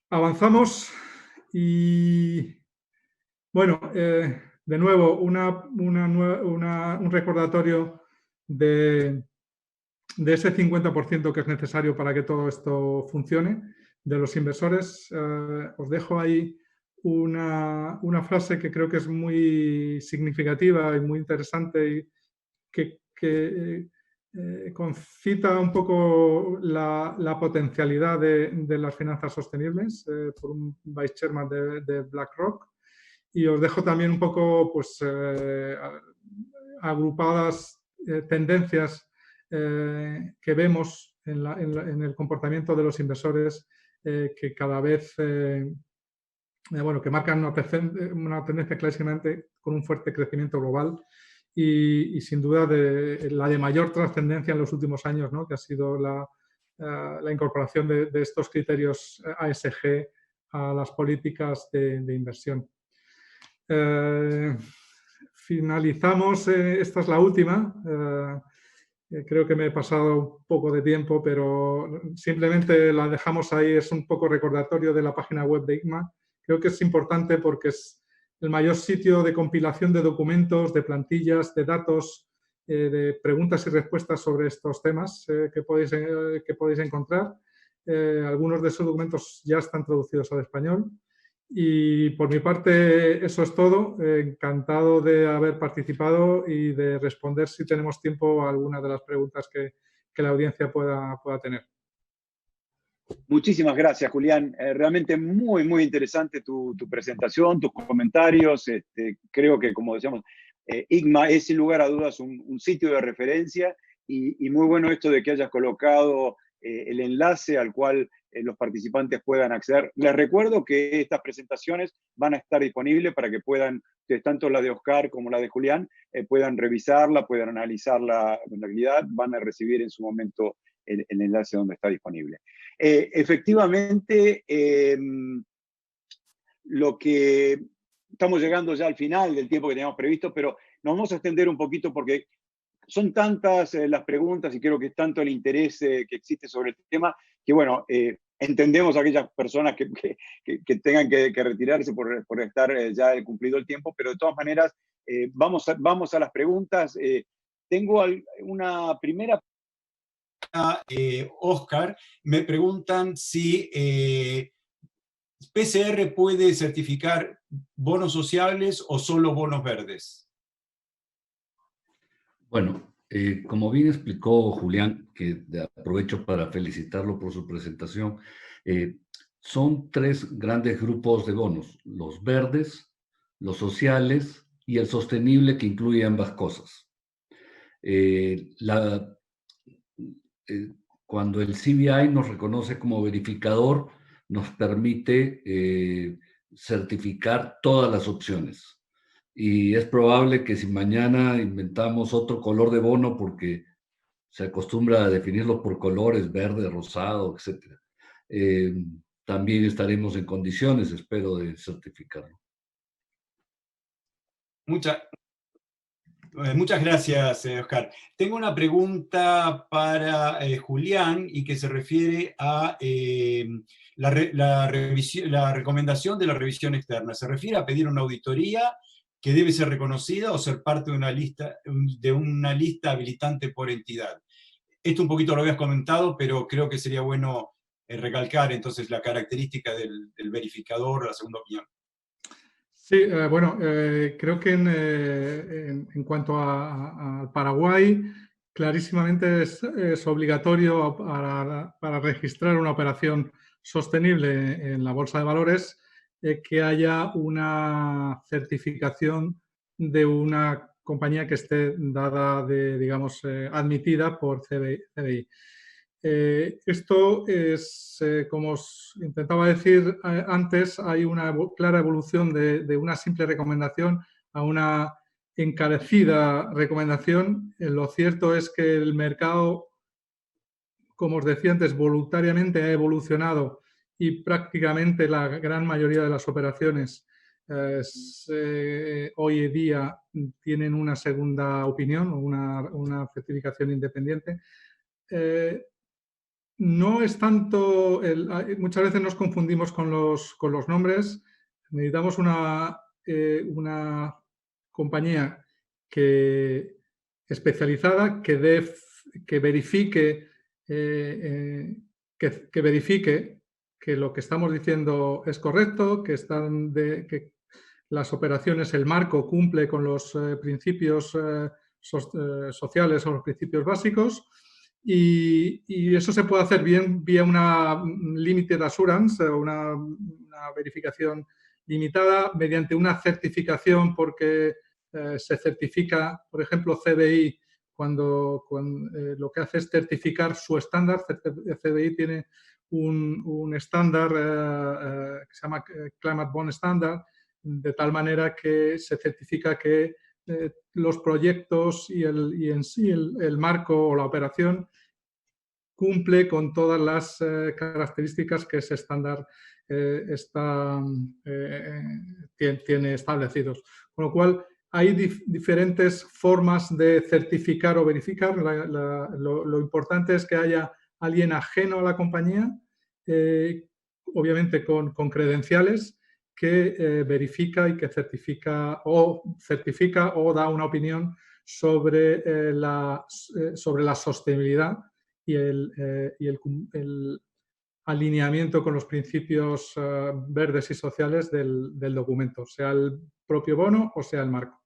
Avanzamos y, bueno, de nuevo, un recordatorio de ese 50% que es necesario para que todo esto funcione, de los inversores. Os dejo ahí una frase que creo que es muy significativa y muy interesante y que concita un poco la potencialidad de las finanzas sostenibles por un vice chairman de BlackRock. Y os dejo también un poco pues, agrupadas tendencias que vemos en el comportamiento de los inversores que cada vez bueno, que marcan una tendencia clarísimamente con un fuerte crecimiento global y sin duda la de mayor trascendencia en los últimos años, ¿no? Que ha sido la incorporación de estos criterios ASG a las políticas de inversión. Finalizamos, esta es la última. Creo que me he pasado un poco de tiempo, pero simplemente la dejamos ahí, es un poco recordatorio de la página web de ICMA. Creo que es importante porque es el mayor sitio de compilación de documentos, de plantillas, de datos, de preguntas y respuestas sobre estos temas que podéis encontrar. Algunos de esos documentos ya están traducidos al español. Y por mi parte eso es todo. Encantado de haber participado y de responder, si tenemos tiempo, a alguna de las preguntas que la audiencia pueda tener. Muchísimas gracias, Julián. Realmente muy, muy interesante tu presentación, tus comentarios. Creo que, como decíamos, ICMA es sin lugar a dudas un sitio de referencia y muy bueno esto de que hayas colocado el enlace al cual los participantes puedan acceder. Les recuerdo que estas presentaciones van a estar disponibles para que puedan, tanto la de Oscar como la de Julián, puedan revisarla, puedan analizarla en realidad, van a recibir en su momento el enlace donde está disponible. Efectivamente, lo que estamos llegando ya al final del tiempo que teníamos previsto, pero nos vamos a extender un poquito porque son tantas las preguntas y creo que es tanto el interés que existe sobre el tema que, bueno, entendemos a aquellas personas que tengan que retirarse por estar ya cumplido el tiempo, pero de todas maneras, vamos a las preguntas. Tengo una primera. Oscar, me preguntan si PCR puede certificar bonos sociales o solo bonos verdes. Bueno, como bien explicó Julián, que aprovecho para felicitarlo por su presentación, son tres grandes grupos de bonos: los verdes, los sociales y el sostenible, que incluye ambas cosas. Cuando el CBI nos reconoce como verificador, nos permite certificar todas las opciones. Y es probable que si mañana inventamos otro color de bono, porque se acostumbra a definirlo por colores, verde, rosado, etc., también estaremos en condiciones, espero, de certificarlo. Muchas gracias, Oscar. Tengo una pregunta para Julián y que se refiere a la recomendación de la revisión externa. ¿Se refiere a pedir una auditoría que debe ser reconocida o ser parte de una lista habilitante por entidad? Esto un poquito lo habías comentado, pero creo que sería bueno recalcar entonces la característica del verificador, la segunda opinión. Sí, bueno, creo que en cuanto al Paraguay, clarísimamente es obligatorio para registrar una operación sostenible en la Bolsa de Valores que haya una certificación de una compañía que esté dada, digamos, admitida por CBI. Esto es, como os intentaba decir antes, hay una clara evolución de una simple recomendación a una encarecida recomendación. Lo cierto es que el mercado, como os decía antes, voluntariamente ha evolucionado y prácticamente la gran mayoría de las operaciones hoy en día tienen una segunda opinión o una certificación independiente. no es tanto, muchas veces nos confundimos con los nombres. Necesitamos una compañía especializada que verifique que lo que estamos diciendo es correcto, que las operaciones, el marco cumple con los principios sociales o los principios básicos, y eso se puede hacer bien vía una limited assurance, una verificación limitada, mediante una certificación, porque se certifica, por ejemplo, CDI, cuando lo que hace es certificar su estándar. CDI tiene un estándar que se llama Climate Bond Standard, de tal manera que se certifica que los proyectos y en sí el marco o la operación cumple con todas las características que ese estándar tiene establecidos. Con lo cual, hay diferentes formas de certificar o verificar. Lo importante es que haya alguien ajeno a la compañía, obviamente con credenciales, que verifica y que certifica o da una opinión sobre la sostenibilidad y el alineamiento con los principios verdes y sociales del documento, sea el propio bono o sea el marco.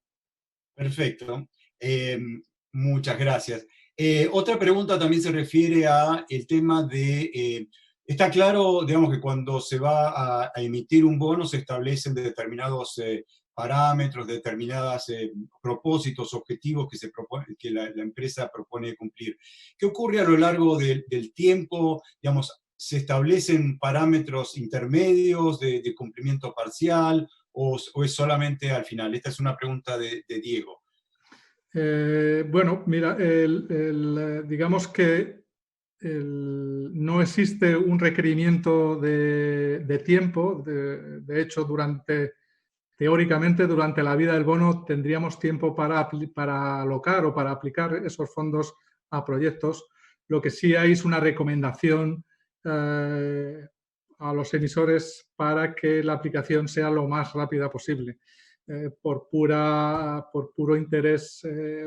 Perfecto. Muchas gracias. Otra pregunta también se refiere a el tema de... está claro, digamos, que cuando se va a emitir un bono se establecen determinados parámetros, determinados propósitos, objetivos que la empresa propone cumplir. ¿Qué ocurre a lo largo del tiempo? Digamos, ¿se establecen parámetros intermedios de cumplimiento parcial o es solamente al final? Esta es una pregunta de Diego. Bueno, mira, digamos que no existe un requerimiento de tiempo. De hecho, teóricamente, durante la vida del bono tendríamos tiempo para alocar o para aplicar esos fondos a proyectos. Lo que sí hay es una recomendación a los emisores para que la aplicación sea lo más rápida posible. Por puro interés,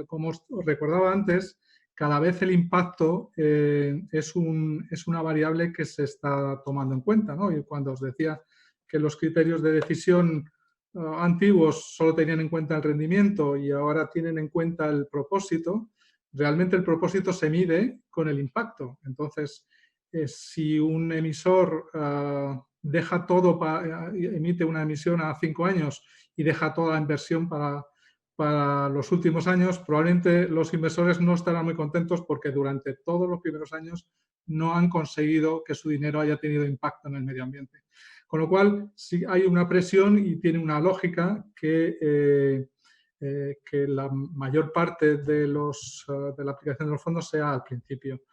como os recordaba antes, cada vez el impacto es una variable que se está tomando en cuenta, ¿no? Y cuando os decía que los criterios de decisión antiguos solo tenían en cuenta el rendimiento y ahora tienen en cuenta el propósito, realmente el propósito se mide con el impacto. Entonces, si un emisor deja todo, emite una emisión a 5 años y deja toda la inversión para los últimos años, probablemente los inversores no estarán muy contentos porque durante todos los primeros años no han conseguido que su dinero haya tenido impacto en el medio ambiente. Con lo cual, sí hay una presión y tiene una lógica que la mayor parte de la aplicación de los fondos sea al principio.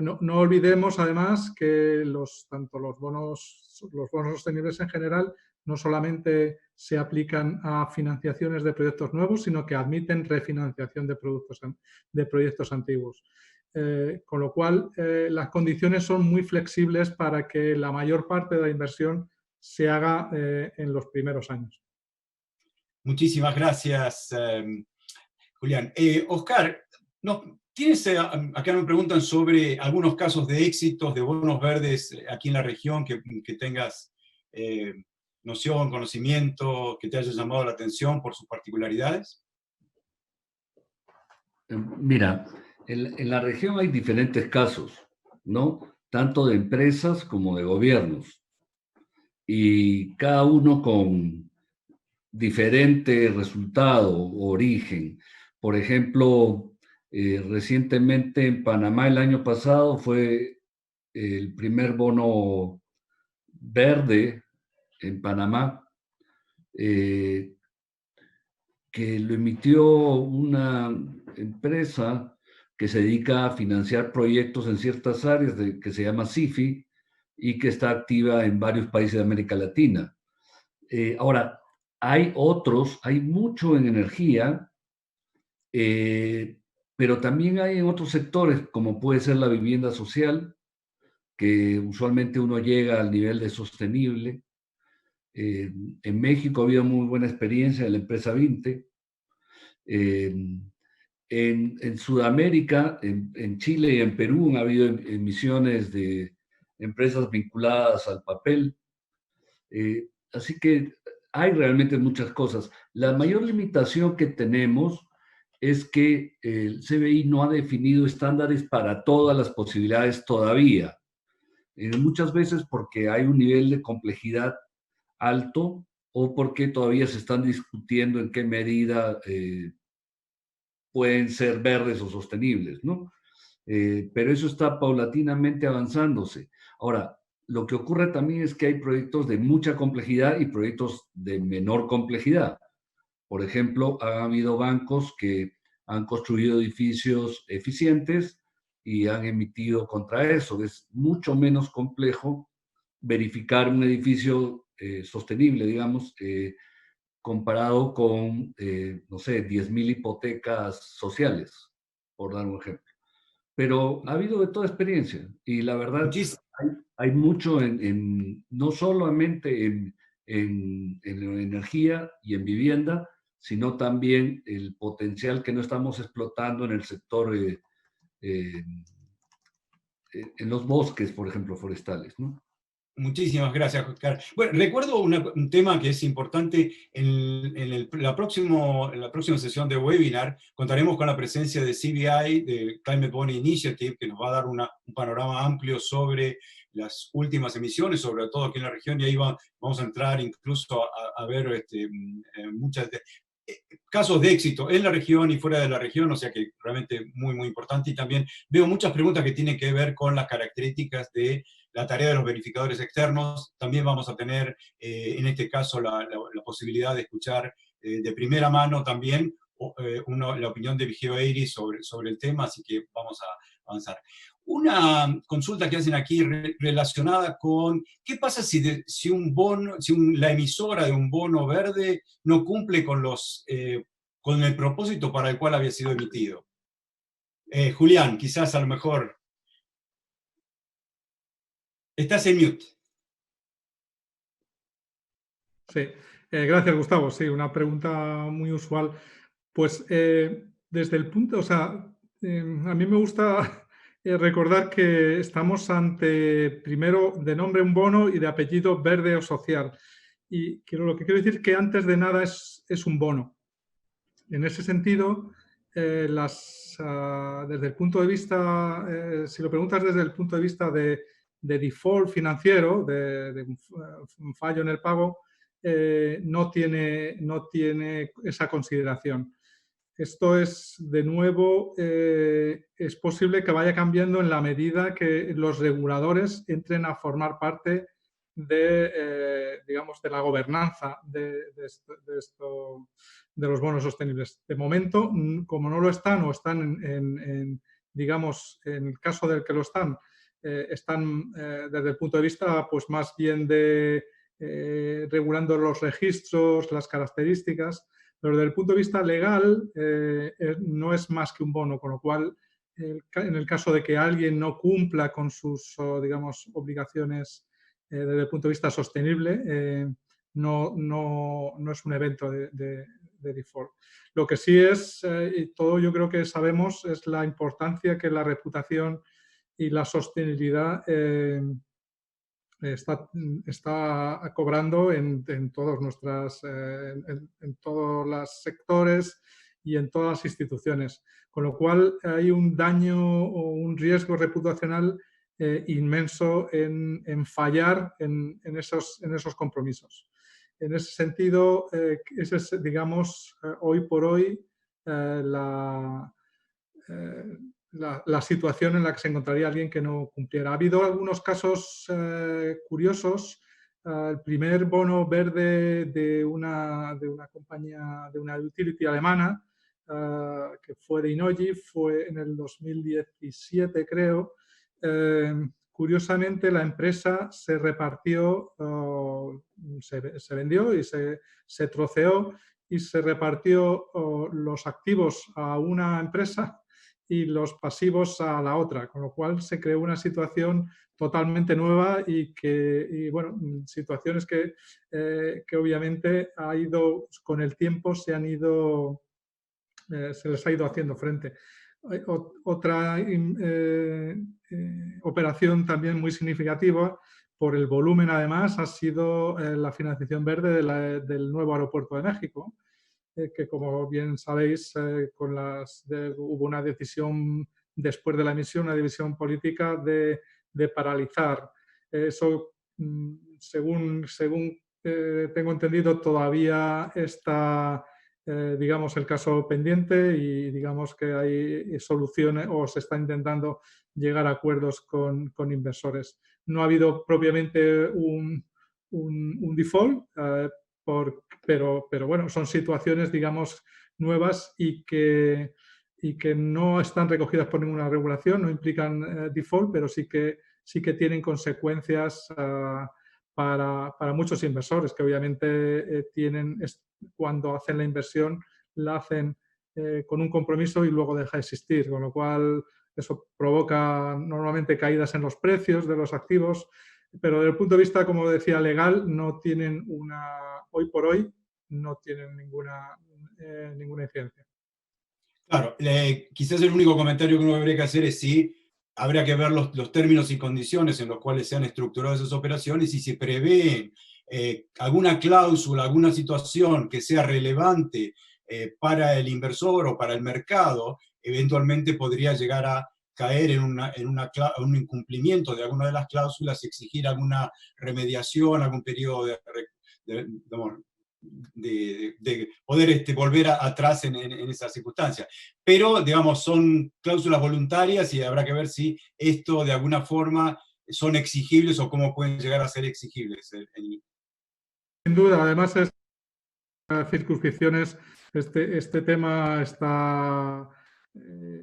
No olvidemos, además, que tanto los bonos sostenibles en general no solamente se aplican a financiaciones de proyectos nuevos, sino que admiten refinanciación de proyectos antiguos. Con lo cual, las condiciones son muy flexibles para que la mayor parte de la inversión se haga en los primeros años. Muchísimas gracias, Julián. Oscar, ¿tienes, acá me preguntan sobre algunos casos de éxitos de bonos verdes aquí en la región que tengas noción, conocimiento, que te haya llamado la atención por sus particularidades? Mira, en la región hay diferentes casos, ¿no? Tanto de empresas como de gobiernos. Y cada uno con diferente resultado o origen. Por ejemplo, recientemente en Panamá el año pasado fue el primer bono verde en Panamá, que lo emitió una empresa que se dedica a financiar proyectos en ciertas áreas, que se llama CIFI, y que está activa en varios países de América Latina. Ahora, hay mucho en energía, pero también hay en otros sectores, como puede ser la vivienda social, que usualmente uno llega al nivel de sostenible. En México ha habido muy buena experiencia en la empresa Vinte. En Sudamérica, en Chile y en Perú, ha habido emisiones de empresas vinculadas al papel. Así que hay realmente muchas cosas. La mayor limitación que tenemos es que el CBI no ha definido estándares para todas las posibilidades todavía. Muchas veces porque hay un nivel de complejidad alto o porque todavía se están discutiendo en qué medida pueden ser verdes o sostenibles, ¿no? Pero eso está paulatinamente avanzándose. Ahora, lo que ocurre también es que hay proyectos de mucha complejidad y proyectos de menor complejidad. Por ejemplo, ha habido bancos que han construido edificios eficientes y han emitido contra eso. Es mucho menos complejo verificar un edificio sostenible, digamos, comparado con, no sé, 10.000 hipotecas sociales, por dar un ejemplo. Pero ha habido de toda experiencia y la verdad hay mucho no solamente en energía y en vivienda, sino también el potencial que no estamos explotando en el sector, en los bosques, por ejemplo, forestales, ¿no? Muchísimas gracias, Oscar. Bueno, recuerdo un tema que es importante. En la próxima sesión de webinar contaremos con la presencia de CBI, de Climate Bond Initiative, que nos va a dar un panorama amplio sobre las últimas emisiones, sobre todo aquí en la región, y ahí vamos a entrar incluso a ver muchas casos de éxito en la región y fuera de la región, o sea que realmente muy, muy importante. Y también veo muchas preguntas que tienen que ver con las características de la tarea de los verificadores externos. También vamos a tener, en este caso, la posibilidad de escuchar de primera mano también la opinión de Vigeo Eiry sobre el tema, así que vamos a avanzar. Una consulta que hacen aquí relacionada con qué pasa si la emisora de un bono verde no cumple con el propósito para el cual había sido emitido. Julián, quizás a lo mejor. Estás en mute. Sí, gracias, Gustavo. Sí, una pregunta muy usual. Pues desde el punto, o sea, a mí me gusta recordar que estamos ante, primero, de nombre un bono y de apellido verde o social. Y lo que quiero decir es que antes de nada es un bono. En ese sentido, desde el punto de vista, si lo preguntas desde el punto de vista de default financiero, de un fallo en el pago, no tiene esa consideración. Esto es, de nuevo, es posible que vaya cambiando en la medida que los reguladores entren a formar parte de, digamos, de la gobernanza de los bonos sostenibles. De momento, como no lo están o están digamos, en el caso del que lo están desde el punto de vista, pues más bien de regulando los registros, las características, pero desde el punto de vista legal no es más que un bono, con lo cual en el caso de que alguien no cumpla con sus, digamos, obligaciones desde el punto de vista sostenible, no es un evento de default. Lo que sí es, y todo yo creo que sabemos, es la importancia que la reputación y la sostenibilidad está cobrando en todos en todos los sectores y en todas las instituciones. Con lo cual hay un daño o un riesgo reputacional inmenso en fallar en esos compromisos. En ese sentido, ese es, digamos, hoy por hoy la situación en la que se encontraría alguien que no cumpliera. Ha habido algunos casos curiosos. El primer bono verde de una compañía, de una utility alemana, que fue de Innogy, fue en el 2017, creo. Curiosamente, la empresa se repartió, se vendió y se troceó y se repartió los activos a una empresa y los pasivos a la otra, con lo cual se creó una situación totalmente nueva y bueno, situaciones que obviamente con el tiempo se les ha ido haciendo frente. Otra operación también muy significativa por el volumen, además, ha sido la financiación verde del nuevo aeropuerto de México, que, como bien sabéis, hubo una decisión después de la emisión, una decisión política de paralizar. Eso, según tengo entendido, todavía está, digamos, el caso pendiente y digamos que hay soluciones o se está intentando llegar a acuerdos con inversores. No ha habido propiamente un default, pero bueno, son situaciones, digamos, nuevas y que no están recogidas por ninguna regulación, no implican default, pero sí que tienen consecuencias para muchos inversores, que obviamente cuando hacen la inversión, la hacen con un compromiso y luego deja de existir, con lo cual eso provoca normalmente caídas en los precios de los activos, pero desde el punto de vista, como decía, legal, no tienen hoy por hoy, no tienen ninguna incidencia. Claro, quizás el único comentario que uno habría que hacer es si habría que ver los términos y condiciones en los cuales se han estructurado esas operaciones y si prevén alguna cláusula, alguna situación que sea relevante para el inversor o para el mercado, eventualmente podría llegar a caer en un incumplimiento de alguna de las cláusulas y exigir alguna remediación, algún periodo de poder volver atrás en esas circunstancias. Pero, digamos, son cláusulas voluntarias y habrá que ver si esto de alguna forma son exigibles o cómo pueden llegar a ser exigibles. Sin duda, además, circunscripciones, este tema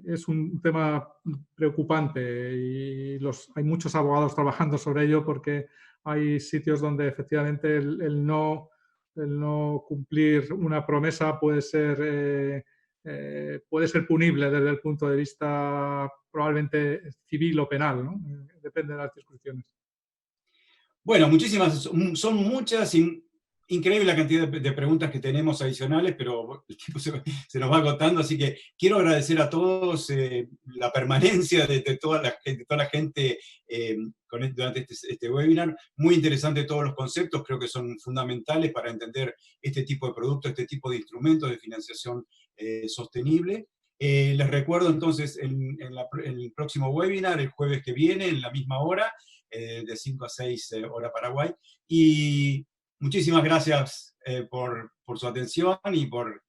es un tema preocupante y hay muchos abogados trabajando sobre ello porque hay sitios donde efectivamente el no cumplir una promesa puede ser punible desde el punto de vista probablemente civil o penal, ¿no? Depende de las discusiones. Bueno, son muchas, increíble la cantidad de preguntas que tenemos adicionales, pero el tiempo se nos va agotando, así que quiero agradecer a todos la permanencia de toda la gente durante este webinar. Muy interesante todos los conceptos, creo que son fundamentales para entender este tipo de productos, este tipo de instrumentos de financiación sostenible. Les recuerdo entonces en el próximo webinar, el jueves que viene, en la misma hora, de 5 a 6 hora Paraguay. Y muchísimas gracias por su atención y por